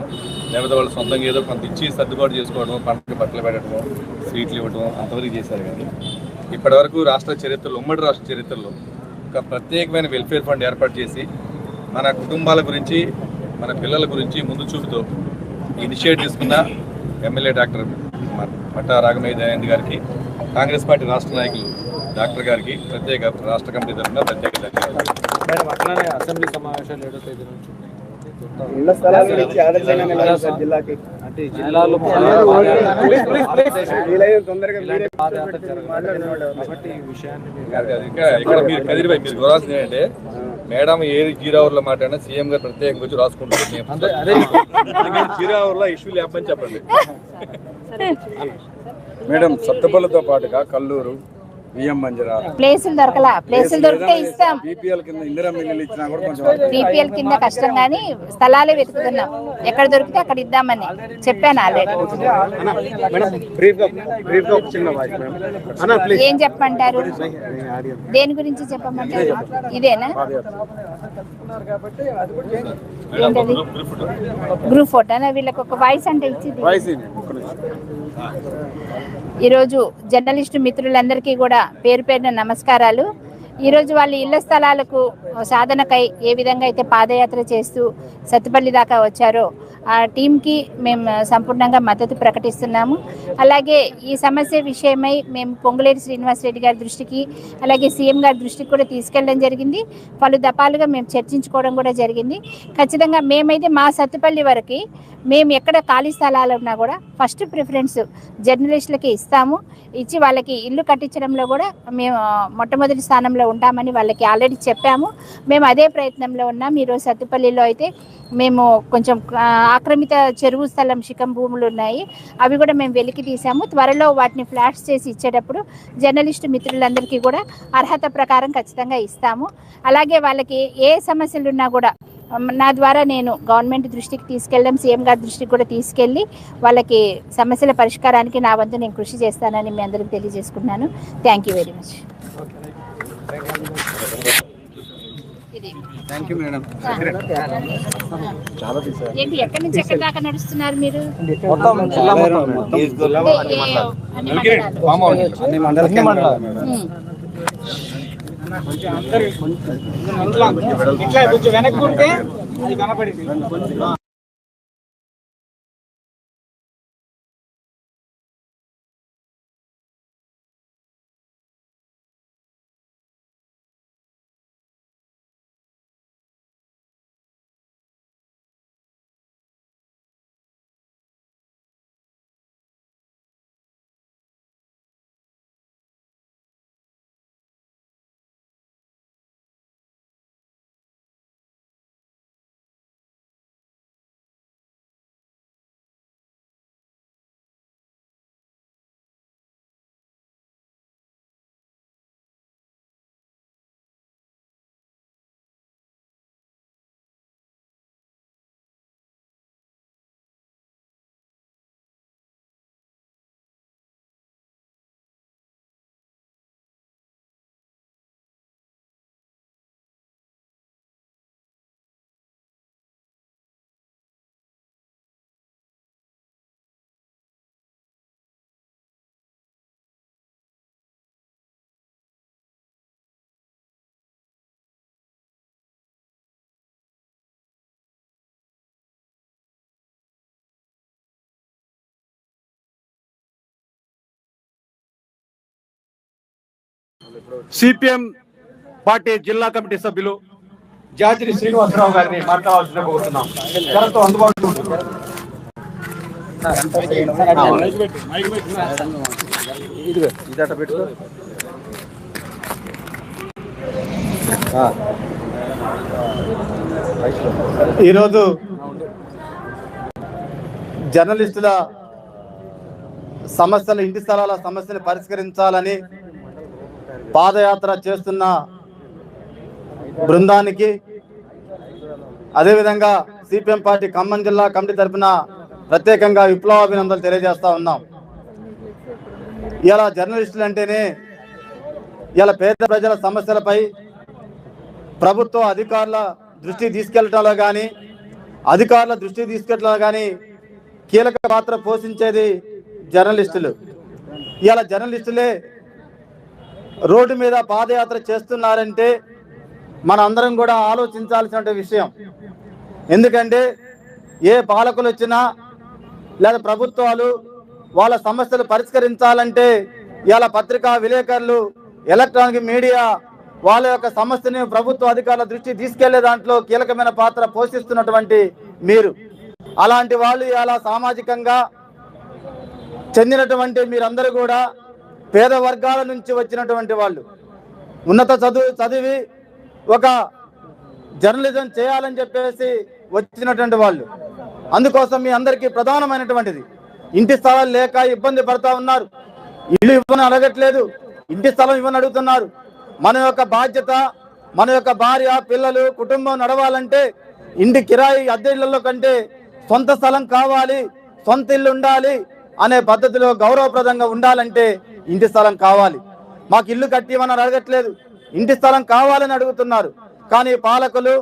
లేకపోతే వాళ్ళు సొంతంగా ఏదో కొంత ఇచ్చి సర్దుబాటు చేసుకోవడం, పంటకి బట్టలు పెట్టడం, స్వీట్లు ఇవ్వడం అంతవరకు చేశారు. కానీ ఇప్పటివరకు రాష్ట్ర చరిత్రలో, ఉమ్మడి రాష్ట్ర చరిత్రలో ఒక ప్రత్యేకమైన వెల్ఫేర్ ఫండ్ ఏర్పాటు చేసి మన కుటుంబాల గురించి, మన పిల్లల గురించి ముందు చూపుతో ఇనిషియేటివ్ తీసుకున్న ఎమ్మెల్యే డాక్టర్ మట్టా రాఘమయ్య దయానంద్ గారికి, కాంగ్రెస్ పార్టీ రాష్ట్ర నాయకులు డాక్టర్ గారికి ప్రత్యేక రాష్ట్ర కమిటీ తరఫున ప్రత్యేక ధన్యవాదాలు. మేడం అట్లనే అసెంబ్లీ సమావేశాలు 7వ తేదీ నుంచి అంటే జిల్లాలో ఇక్కడ మీరు కదిరిపై మీరు చూడాల్సింది ఏంటంటే మేడం ఏది జీరావర్లో మాట్లాడినా సీఎం గారు ప్రత్యేకంగా వచ్చి రాసుకుంటారు. జీరావర్లో ఇష్యూ లేపని చెప్పండి మేడం. సత్తపల్లితో పాటుగా కల్లూరు, బియ్యం మంజరా ప్లేసులు దొరకలా. ప్లేసులు దొరికితే ఇస్తాం. బీపీఎల్ కింద ఇందిరా మిల్లులు ఇచ్చినా కూడా కొంచెం బీపీఎల్ కింద కష్టం కానీ స్థలాలే వెతుకుతున్నాం. ఎక్కడ దొరికితే అక్కడ ఇద్దామని చెప్పాను ఆల్రెడీ. ఏం చెప్పమంటారు? దేని గురించి చెప్పమంటారు? ఇదేనా గ్రూప్ ఫోటోనా? వీళ్ళకి ఒక వాయిస్ అంటే ఇచ్చింది. ఈరోజు జర్నలిస్టు మిత్రులందరికీ కూడా పేరు పేరున నమస్కారాలు. ఈరోజు వాళ్ళ ఇళ్ల స్థలాలకు సాధనకై ఏ విధంగా అయితే పాదయాత్ర చేస్తూ సత్తుపల్లి దాకా వచ్చారో ఆ టీంకి మేము సంపూర్ణంగా మద్దతు ప్రకటిస్తున్నాము. అలాగే ఈ సమస్య విషయమై మేము పొంగులేటి శ్రీనివాసరెడ్డి గారి దృష్టికి, అలాగే సీఎం గారి దృష్టికి కూడా తీసుకెళ్ళడం జరిగింది. పలు దఫాలుగా మేము చర్చించుకోవడం కూడా జరిగింది. ఖచ్చితంగా మేమైతే మా సత్తుపల్లి వరకు మేము ఎక్కడ ఖాళీ స్థలాలు ఉన్నా కూడా ఫస్ట్ ప్రిఫరెన్స్ జర్నలిస్టులకి ఇస్తాము. ఇచ్చి వాళ్ళకి ఇల్లు కట్టించడంలో కూడా మేము మొట్టమొదటి స్థానంలో ఉంటామని వాళ్ళకి ఆల్రెడీ చెప్పాము. మేము అదే ప్రయత్నంలో ఉన్నాం. ఈరోజు సత్తుపల్లిలో అయితే మేము కొంచెం ఆక్రమిత చెరువు స్థలం శిఖం భూములు ఉన్నాయి, అవి కూడా మేము వెలికి తీసాము. త్వరలో వాటిని ఫ్లాట్స్ చేసి ఇచ్చేటప్పుడు జర్నలిస్టు మిత్రులందరికీ కూడా అర్హత ప్రకారం ఖచ్చితంగా ఇస్తాము. అలాగే వాళ్ళకి ఏ సమస్యలు ఉన్నా కూడా నా ద్వారా నేను గవర్నమెంట్ దృష్టికి తీసుకెళ్ళడం, సీఎం గారి దృష్టికి కూడా తీసుకెళ్ళి వాళ్ళకి సమస్యల పరిష్కారానికి నా వంతు నేను కృషి చేస్తానని మీ అందరికీ తెలియజేసుకున్నాను. Thank you very much. ఏంటి ఎక్కడి నుంచి ఎక్కడి దాకా నడుస్తున్నారు మీరు? ఇట్లా కొంచెం వెనక్కి ఉంటే సిపిఎం పార్టీ జిల్లా కమిటీ సభ్యులు జాజిరి శ్రీనివాసరావు గారిని మాట్లాడాల్సిన కోరుతున్నాం. జనంతో అందుబాటులో ఉంటుంది. ఈరోజు జర్నలిస్టుల సమస్యలు, ఇంటి స్థలాల సమస్యను పరిష్కరించాలని పాదయాత్ర చేస్తున్న బృందానికి, అదేవిధంగా సిపిఎం పార్టీ ఖమ్మం జిల్లా కమిటీ తరఫున ప్రత్యేకంగా విప్లవాభినందనలు తెలియజేస్తా ఉన్నాం. ఇలా జర్నలిస్టులు అంటేనే ఇలా పేద ప్రజల సమస్యలపై ప్రభుత్వ అధికారుల దృష్టి తీసుకెళ్లడంలో కానీ కీలక పాత్ర పోషించేది జర్నలిస్టులు. ఇలా జర్నలిస్టులే రోడ్డు మీద పాదయాత్ర చేస్తున్నారంటే మన అందరం కూడా ఆలోచించాల్సిన విషయం. ఎందుకంటే ఏ పాలకులు వచ్చినా లేదా ప్రభుత్వాలు వాళ్ళ సమస్యలు పరిష్కరించాలంటే ఇలా పత్రికా విలేకరులు, ఎలక్ట్రానిక్ మీడియా వాళ్ళ యొక్క సమస్యని ప్రభుత్వ అధికారుల దృష్టి తీసుకెళ్లే దాంట్లో కీలకమైన పాత్ర పోషిస్తున్నటువంటి మీరు, అలాంటి వాళ్ళు ఇలా సామాజికంగా చెందినటువంటి మీరందరూ కూడా పేద వర్గాల నుంచి వచ్చినటువంటి వాళ్ళు, ఉన్నత చదివి ఒక జర్నలిజం చేయాలని చెప్పేసి వచ్చినటువంటి వాళ్ళు. అందుకోసం మీ అందరికీ ప్రధానమైనటువంటిది, ఇంటి స్థలాలు లేక ఇబ్బంది పడతా ఉన్నారు. ఇల్లు ఇవ్వని అడగట్లేదు, ఇంటి స్థలం ఇవ్వని అడుగుతున్నారు. మన యొక్క బాధ్యత, మన యొక్క భార్య, పిల్లలు, కుటుంబం నడవాలంటే ఇంటి కిరాయి అద్దె ఇళ్లలో కంటే సొంత స్థలం కావాలి, సొంత ఇల్లు ఉండాలి అనే పద్ధతిలో గౌరవప్రదంగా ఉండాలంటే ఇంటి స్థలం కావాలి. మాకు ఇల్లు కట్టివని అడగట్లేదు, ఇంటి స్థలం కావాలని అడుగుతున్నారు. కానీ పాలకులు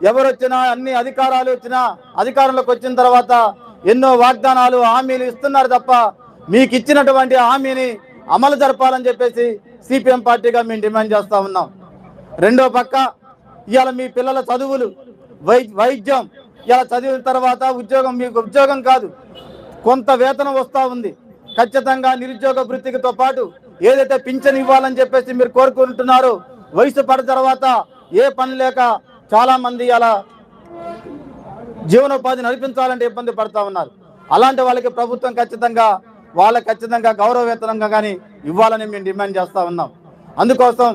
ఎవరు వచ్చినా, అన్ని అధికారాలు వచ్చినా, అధికారంలోకి వచ్చిన తర్వాత ఎన్నో వాగ్దానాలు, హామీలు ఇస్తున్నారు తప్ప మీకు ఇచ్చినటువంటి హామీని అమలు జరపాలని చెప్పేసి సిపిఎం పార్టీగా మేము డిమాండ్ చేస్తా ఉన్నాం. రెండో పక్క ఇవాళ మీ పిల్లల చదువులు, వైద్యం, ఇలా చదివిన తర్వాత ఉద్యోగం, మీకు ఉద్యోగం కాదు కొంత వేతనం వస్తూ ఉంది. ఖచ్చితంగా నిరుద్యోగ వృత్తితో పాటు ఏదైతే పింఛన్ ఇవ్వాలని చెప్పేసి మీరు కోరుకుంటున్నారో, వయసు పడిన తర్వాత ఏ పని లేక చాలా మంది అలా జీవనోపాధి నడిపించాలంటే ఇబ్బంది పడతా ఉన్నారు. అలాంటి వాళ్ళకి ప్రభుత్వం ఖచ్చితంగా గౌరవ వేతనంగా కానీ ఇవ్వాలని మేము డిమాండ్ చేస్తా ఉన్నాం. అందుకోసం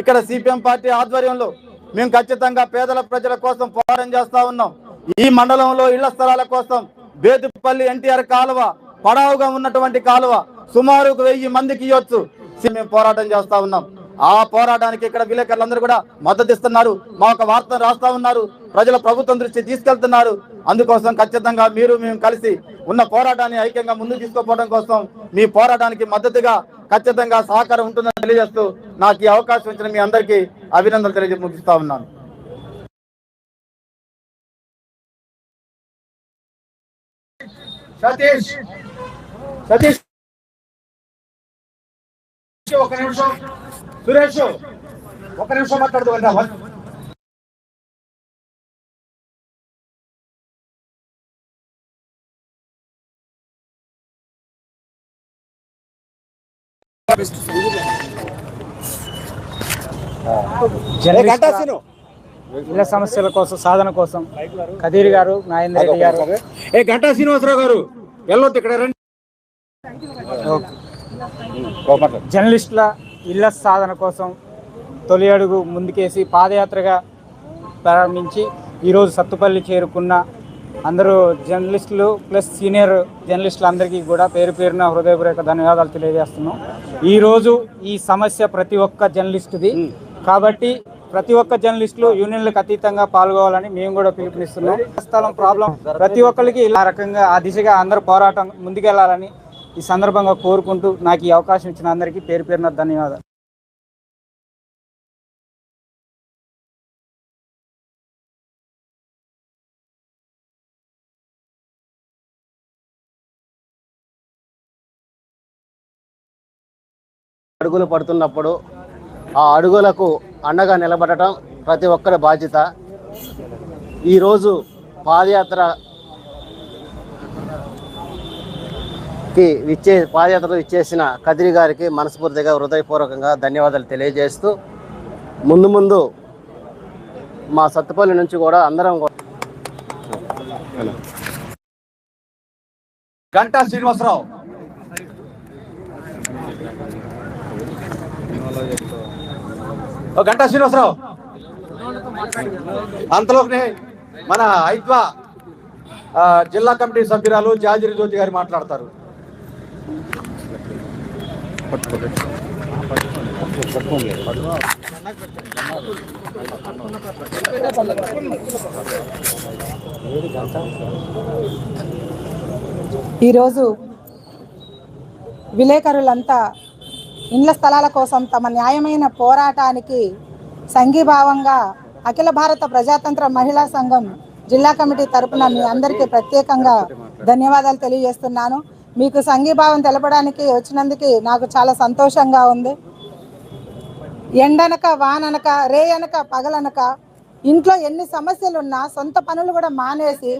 ఇక్కడ సిపిఎం పార్టీ ఆధ్వర్యంలో మేము ఖచ్చితంగా పేదల ప్రజల కోసం పోరాటం చేస్తా ఉన్నాం. ఈ మండలంలో ఇళ్ల స్థలాల కోసం బేతుపల్లి ఎన్టీఆర్ కాలువ, పడావుగా ఉన్నటువంటి కాలువ సుమారు 1000 మందికి ఇవ్వచ్చు. మేము పోరాటం చేస్తా ఉన్నాం. ఆ పోరాటానికి ఇక్కడ విలేకరులందరూ కూడా మద్దతు ఇస్తున్నారు. మా ఒక వార్తను రాస్తా ఉన్నారు, ప్రజల ప్రభుత్వం దృష్టి తీసుకెళ్తున్నారు. అందుకోసం ఖచ్చితంగా మేము కలిసి ఉన్న పోరాటాన్ని ఐక్యంగా ముందుకు తీసుకుపోవడం కోసం మీ పోరాటానికి మద్దతుగా ఖచ్చితంగా సహకారం ఉంటుందని తెలియజేస్తూ నాకు ఈ అవకాశం ఇచ్చిన మీ అందరికీ అభినందనలు తెలియజేసి ముగిస్తా ఉన్నాను. సతీష్ ఒక నిమిషం, సురేష్ ఒక నిమిషం మాట్లాడుతూ ఇళ్ల సమస్యల కోసం సాధన కోసం కదీర్ గారు, నాగేంద్ర రెడ్డి గారు, గంటా శ్రీనివాసరావు గారు వెళ్ళొద్దు ఇక్కడ రండి. జర్నలిస్టుల ఇళ్ల సాధన కోసం తొలి అడుగు ముందుకేసి పాదయాత్రగా ప్రారంభించి ఈరోజు సత్తుపల్లి చేరుకున్న అందరూ జర్నలిస్టులు ప్లస్ సీనియర్ జర్నలిస్టులు అందరికీ కూడా పేరు పేరున హృదయపూర్వక ధన్యవాదాలు తెలియజేస్తున్నాం. ఈరోజు ఈ సమస్య ప్రతి ఒక్క జర్నలిస్టుది కాబట్టి ప్రతి ఒక్క జర్నలిస్టులు యూనియన్లకు అతీతంగా పాల్గొవాలని మేము కూడా పిలుపునిస్తున్నాం. స్థలం ప్రాబ్లం ప్రతి ఒక్కరికి ఇలా రకంగా ఆ దిశగా అందరూ పోరాటం ముందుకెళ్లాలని ఈ సందర్భంగా కోరుకుంటూ నాకు ఈ అవకాశం ఇచ్చిన అందరికీ పేరు పేరున ధన్యవాదాలు. అడుగులు పడుతున్నప్పుడు ఆ అడుగులకు అండగా నిలబడటం ప్రతి ఒక్కరి బాధ్యత. ఈరోజు పాదయాత్రలో ఇచ్చేసిన కదిరి గారికి మనస్ఫూర్తిగా హృదయపూర్వకంగా ధన్యవాదాలు తెలియజేస్తూ ముందు మా సత్తుపల్లి నుంచి కూడా అందరం గంటా శ్రీనివాసరావు గంటా శ్రీనివాసరావు అంతలోనే మన ఐద్వా జిల్లా కమిటీ సభ్యురాలు జాజిరి జ్యోతి గారు మాట్లాడతారు. ఈరోజు విలేకరులంతా ఇండ్ల స్థలాల కోసం తమ న్యాయమైన పోరాటానికి సంఘీభావంగా అఖిల భారత ప్రజాతంత్ర మహిళా సంఘం జిల్లా కమిటీ తరపున మీ అందరికీ ప్రత్యేకంగా ధన్యవాదాలు తెలియజేస్తున్నాను. మీకు సంఘీభావం తెలపడానికి వచ్చినందుకు నాకు చాలా సంతోషంగా ఉంది. ఎండనక వాననక రేయనక పగలనక ఇంట్లో ఎన్ని సమస్యలున్నా సొంత పనులు కూడా మానేసి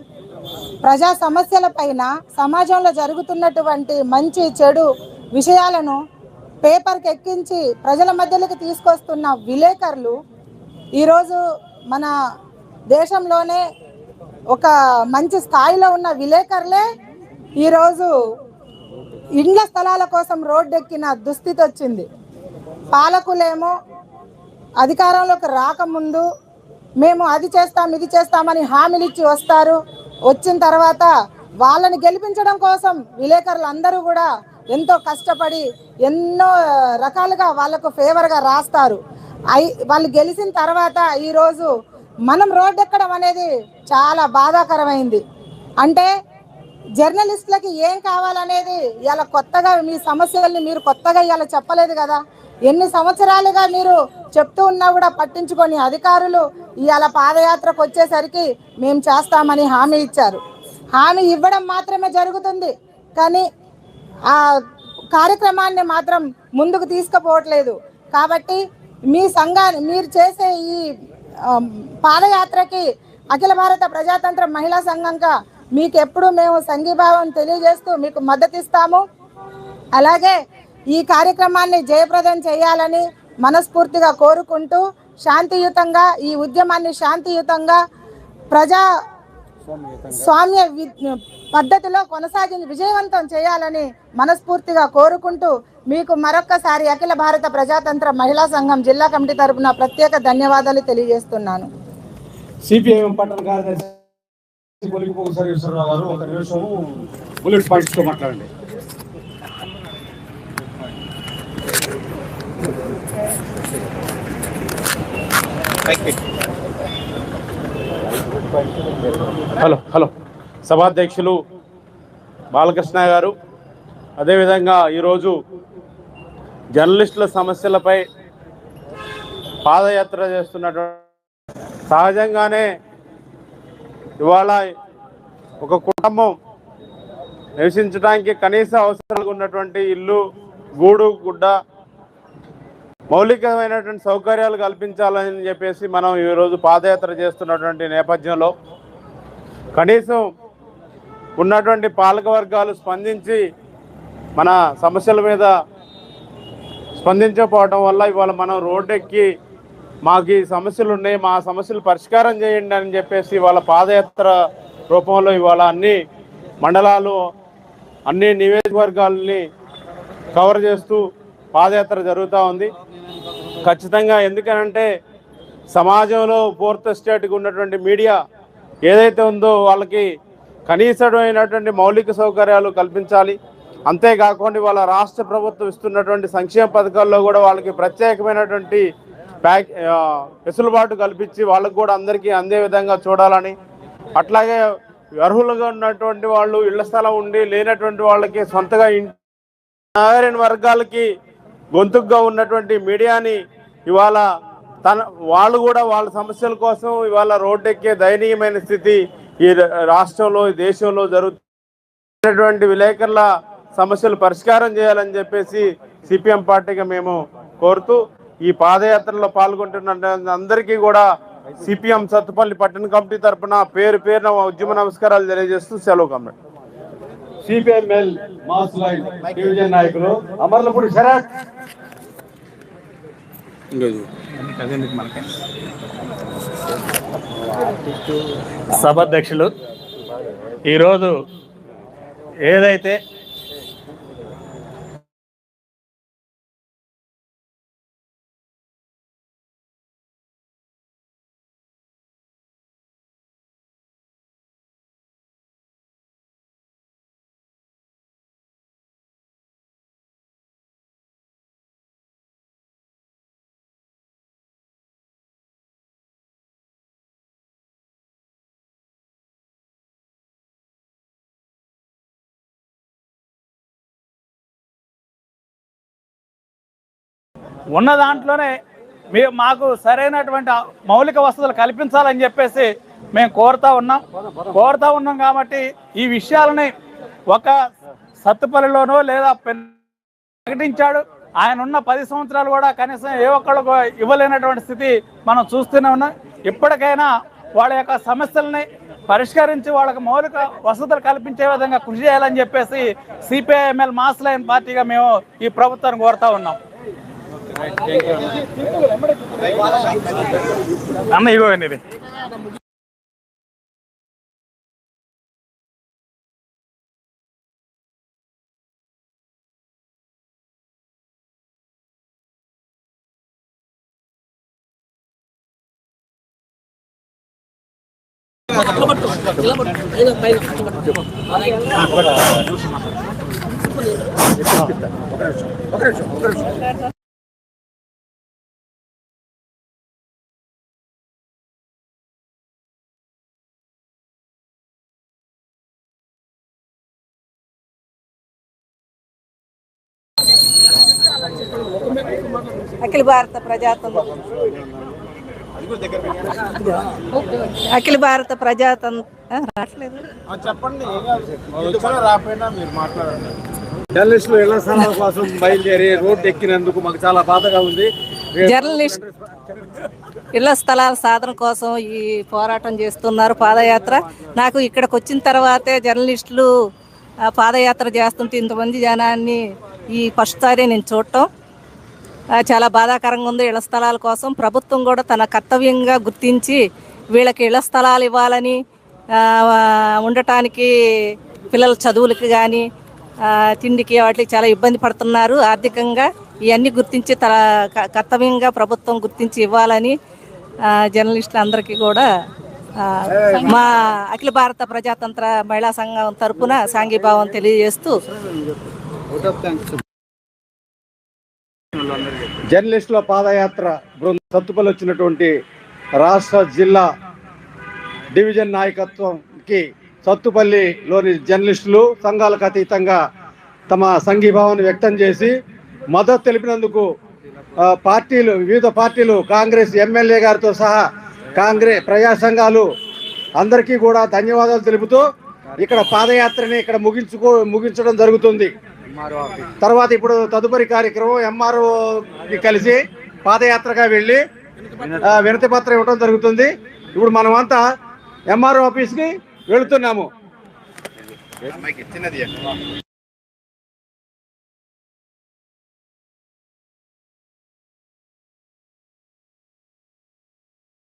ప్రజా సమస్యల పైన సమాజంలో జరుగుతున్నటువంటి మంచి చెడు విషయాలను పేపర్కి ఎక్కించి ప్రజల మధ్యలోకి తీసుకొస్తున్న విలేకరులు ఈరోజు మన దేశంలోనే ఒక మంచి స్థాయిలో ఉన్న విలేకరులే ఈరోజు ఇండ్ల స్థలాల కోసం రోడ్డెక్కిన దుస్థితి వచ్చింది. పాలకులేమో అధికారంలోకి రాకముందు మేము అది చేస్తాం ఇది చేస్తామని హామీలు ఇచ్చి వస్తారు. వచ్చిన తర్వాత వాళ్ళని గెలిపించడం కోసం విలేకరులు అందరూ కూడా ఎంతో కష్టపడి ఎన్నో రకాలుగా వాళ్ళకు ఫేవర్గా రాస్తారు. వాళ్ళు గెలిచిన తర్వాత ఈరోజు మనం రోడ్డెక్కడం అనేది చాలా బాధాకరమైంది. అంటే జర్నలిస్టులకి ఏం కావాలనేది ఇలా కొత్తగా మీ సమస్యల్ని మీరు కొత్తగా ఇలా చెప్పలేదు కదా. ఎన్ని సంవత్సరాలుగా మీరు చెప్తూ ఉన్నా కూడా పట్టించుకొని అధికారులు ఇవాళ పాదయాత్రకు వచ్చేసరికి మేము చేస్తామని హామీ ఇచ్చారు. హామీ ఇవ్వడం మాత్రమే జరుగుతుంది కానీ ఆ కార్యక్రమాన్ని మాత్రం ముందుకు తీసుకుపోవట్లేదు. కాబట్టి మీ సంఘాన్ని మీరు చేసే ఈ పాదయాత్రకి అఖిల భారత ప్రజాతంత్ర మహిళా సంఘంగా మీకు ఎప్పుడు మేము సంఘీభావం తెలియజేస్తూ మీకు మద్దతు ఇస్తాము. అలాగే ఈ కార్యక్రమాన్ని జయప్రదం చేయాలని మనస్ఫూర్తిగా కోరుకుంటూ శాంతియుతంగా ఈ ఉద్యమాన్ని శాంతియుతంగా ప్రజా స్వామ్య పద్ధతిలో కొనసాగించి విజయవంతం చేయాలని మనస్ఫూర్తిగా కోరుకుంటూ మీకు మరొక్కసారి అఖిల భారత ప్రజాతంత్ర మహిళా సంఘం జిల్లా కమిటీ తరపున ప్రత్యేక ధన్యవాదాలు తెలియజేస్తున్నాను. సిపిఐఎం పట్టణ కార్యదర్శి గారు ఒక నిమిషం బుల్లెట్ పాయింట్స్ తో మాట్లాడండి. హలో సభాధ్యక్షులు బాలకృష్ణ గారు, అదేవిధంగా ఈరోజు జర్నలిస్టుల సమస్యలపై పాదయాత్ర చేస్తున్నటువంటి సహజంగానే ఇవాళ ఒక కుటుంబం నివసించడానికి కనీస అవసరాలు ఉన్నటువంటి ఇల్లు, గూడు, గుడ్డ, మౌలికమైనటువంటి సౌకర్యాలు కల్పించాలని చెప్పేసి మనం ఈరోజు పాదయాత్ర చేస్తున్నటువంటి నేపథ్యంలో కనీసం ఉన్నటువంటి పాలక వర్గాలు స్పందించి మన సమస్యల మీద స్పందించకపోవడం వల్ల ఇవాళ మనం రోడ్డెక్కి మాకు ఈ సమస్యలు ఉన్నాయి, మా సమస్యలు పరిష్కారం చేయండి అని చెప్పేసి ఇవాళ పాదయాత్ర రూపంలో ఇవాళ అన్ని మండలాలు అన్ని నియోజకవర్గాలని కవర్ చేస్తూ పాదయాత్ర జరుగుతూ ఉంది. ఖచ్చితంగా ఎందుకనంటే సమాజంలో ఫోర్త్ ఎస్టేట్కి ఉన్నటువంటి మీడియా ఏదైతే ఉందో వాళ్ళకి కనీసమైనటువంటి మౌలిక సౌకర్యాలు కల్పించాలి. అంతేకాకుండా వాళ్ళ రాష్ట్ర ప్రభుత్వం ఇస్తున్నటువంటి సంక్షేమ పథకాల్లో కూడా వాళ్ళకి ప్రత్యేకమైనటువంటి వెసులుబాటు కల్పించి వాళ్ళకు కూడా అందరికీ అందే విధంగా చూడాలని, అట్లాగే అర్హులుగా ఉన్నటువంటి వాళ్ళు ఇళ్ల స్థలం ఉండి లేనటువంటి వాళ్ళకి సొంతగా నాగరిక వర్గాలకి గొంతుగా ఉన్నటువంటి మీడియాని ఇవాళ వాళ్ళు కూడా వాళ్ళ సమస్యల కోసం ఇవాళ రోడ్డెక్కే దయనీయమైన స్థితి ఈ రాష్ట్రంలో ఈ దేశంలో జరుగుతున్నటువంటి విలేకరుల సమస్యలు పరిష్కారం చేయాలని చెప్పేసి సిపిఎం పార్టీగా మేము కోరుతూ ఈ పాదయాత్రలో పాల్గొంటున్న అందరికీ కూడా సిపిఎం సత్తుపల్లి పట్టణ కమిటీ తరఫున పేరు పేరున ఉద్యమ నమస్కారాలు తెలియజేస్తూ సెలవు committee. CPML mass line division నాయకులు అమర్లపూడి శరత్. సభాధ్యక్షులు, ఈరోజు ఏదైతే ఉన్న దాంట్లోనే మాకు సరైనటువంటి మౌలిక వసతులు కల్పించాలని చెప్పేసి మేము కోరుతా ఉన్నాం కాబట్టి ఈ విషయాలని ఒక సత్తుపల్లిలోనో లేదా ప్రకటించాడు. ఆయన ఉన్న 10 సంవత్సరాలు కూడా కనీసం ఏ ఒక్కళ్ళకు ఇవ్వలేనటువంటి స్థితి మనం చూస్తూనే ఉన్నాం. ఇప్పటికైనా వాళ్ళ యొక్క సమస్యలని పరిష్కరించి వాళ్ళకి మౌలిక వసతులు కల్పించే విధంగా కృషి చేయాలని చెప్పేసి సిపిఐఎంఎల్ మాస్ లైన్ పార్టీగా మేము ఈ ప్రభుత్వాన్ని కోరుతా ఉన్నాం. అన్న ఇగో ఇది అఖిల భారత ప్రజాతంత్ర జర్నలిస్టులు ఇళ్ల స్థలాల కోసం బయలుదేరి రోడ్డు ఎక్కినందుకు మాకు చాలా బాధగా ఉంది. జర్నలిస్ట్ ఇళ్ల స్థలాల సాధన కోసం ఈ పోరాటం చేస్తున్నారు పాదయాత్ర. నాకు ఇక్కడికి వచ్చిన తర్వాతే జర్నలిస్టులు పాదయాత్ర చేస్తుంటే ఇంతమంది జనాన్ని ఈ ఫస్ట్ సారి నేను చూడటం చాలా బాధాకరంగా ఉంది. ఇళ్ల స్థలాల కోసం ప్రభుత్వం కూడా తన కర్తవ్యంగా గుర్తించి వీళ్ళకి ఇళ్ల స్థలాలు ఇవ్వాలని, ఉండటానికి పిల్లల చదువులకి కానీ తిండికి వాటికి చాలా ఇబ్బంది పడుతున్నారు ఆర్థికంగా. ఇవన్నీ గుర్తించి తన కర్తవ్యంగా ప్రభుత్వం గుర్తించి ఇవ్వాలని జర్నలిస్టులు అందరికీ కూడా మా అఖిల భారత ప్రజాతంత్ర మహిళా సంఘం తరపున సాంఘీభావం తెలియజేస్తూ జర్నలిస్టుల పాదయాత్ర బృందం సత్తుపల్లి వచ్చినటువంటి రాష్ట్ర జిల్లా డివిజన్ నాయకత్వంకి సత్తుపల్లిలోని జర్నలిస్టులు సంఘాలకు అతీతంగా తమ సంఘీభావాన్ని వ్యక్తం చేసి మద్దతు తెలిపినందుకు వివిధ పార్టీలు కాంగ్రెస్ ఎమ్మెల్యే గారితో సహా కాంగ్రెస్ ప్రజా సంఘాలు అందరికీ కూడా ధన్యవాదాలు తెలుపుతూ ఇక్కడ పాదయాత్రని ఇక్కడ ముగించడం జరుగుతుంది. తర్వాత ఇప్పుడు తదుపరి కార్యక్రమం ఎంఆర్ఓకి కలిసి పాదయాత్రగా వెళ్ళి వినతి పత్రం ఇవ్వడం జరుగుతుంది. ఇప్పుడు మనమంతా ఎంఆర్ఓ ఆఫీస్కి వెళుతున్నాము.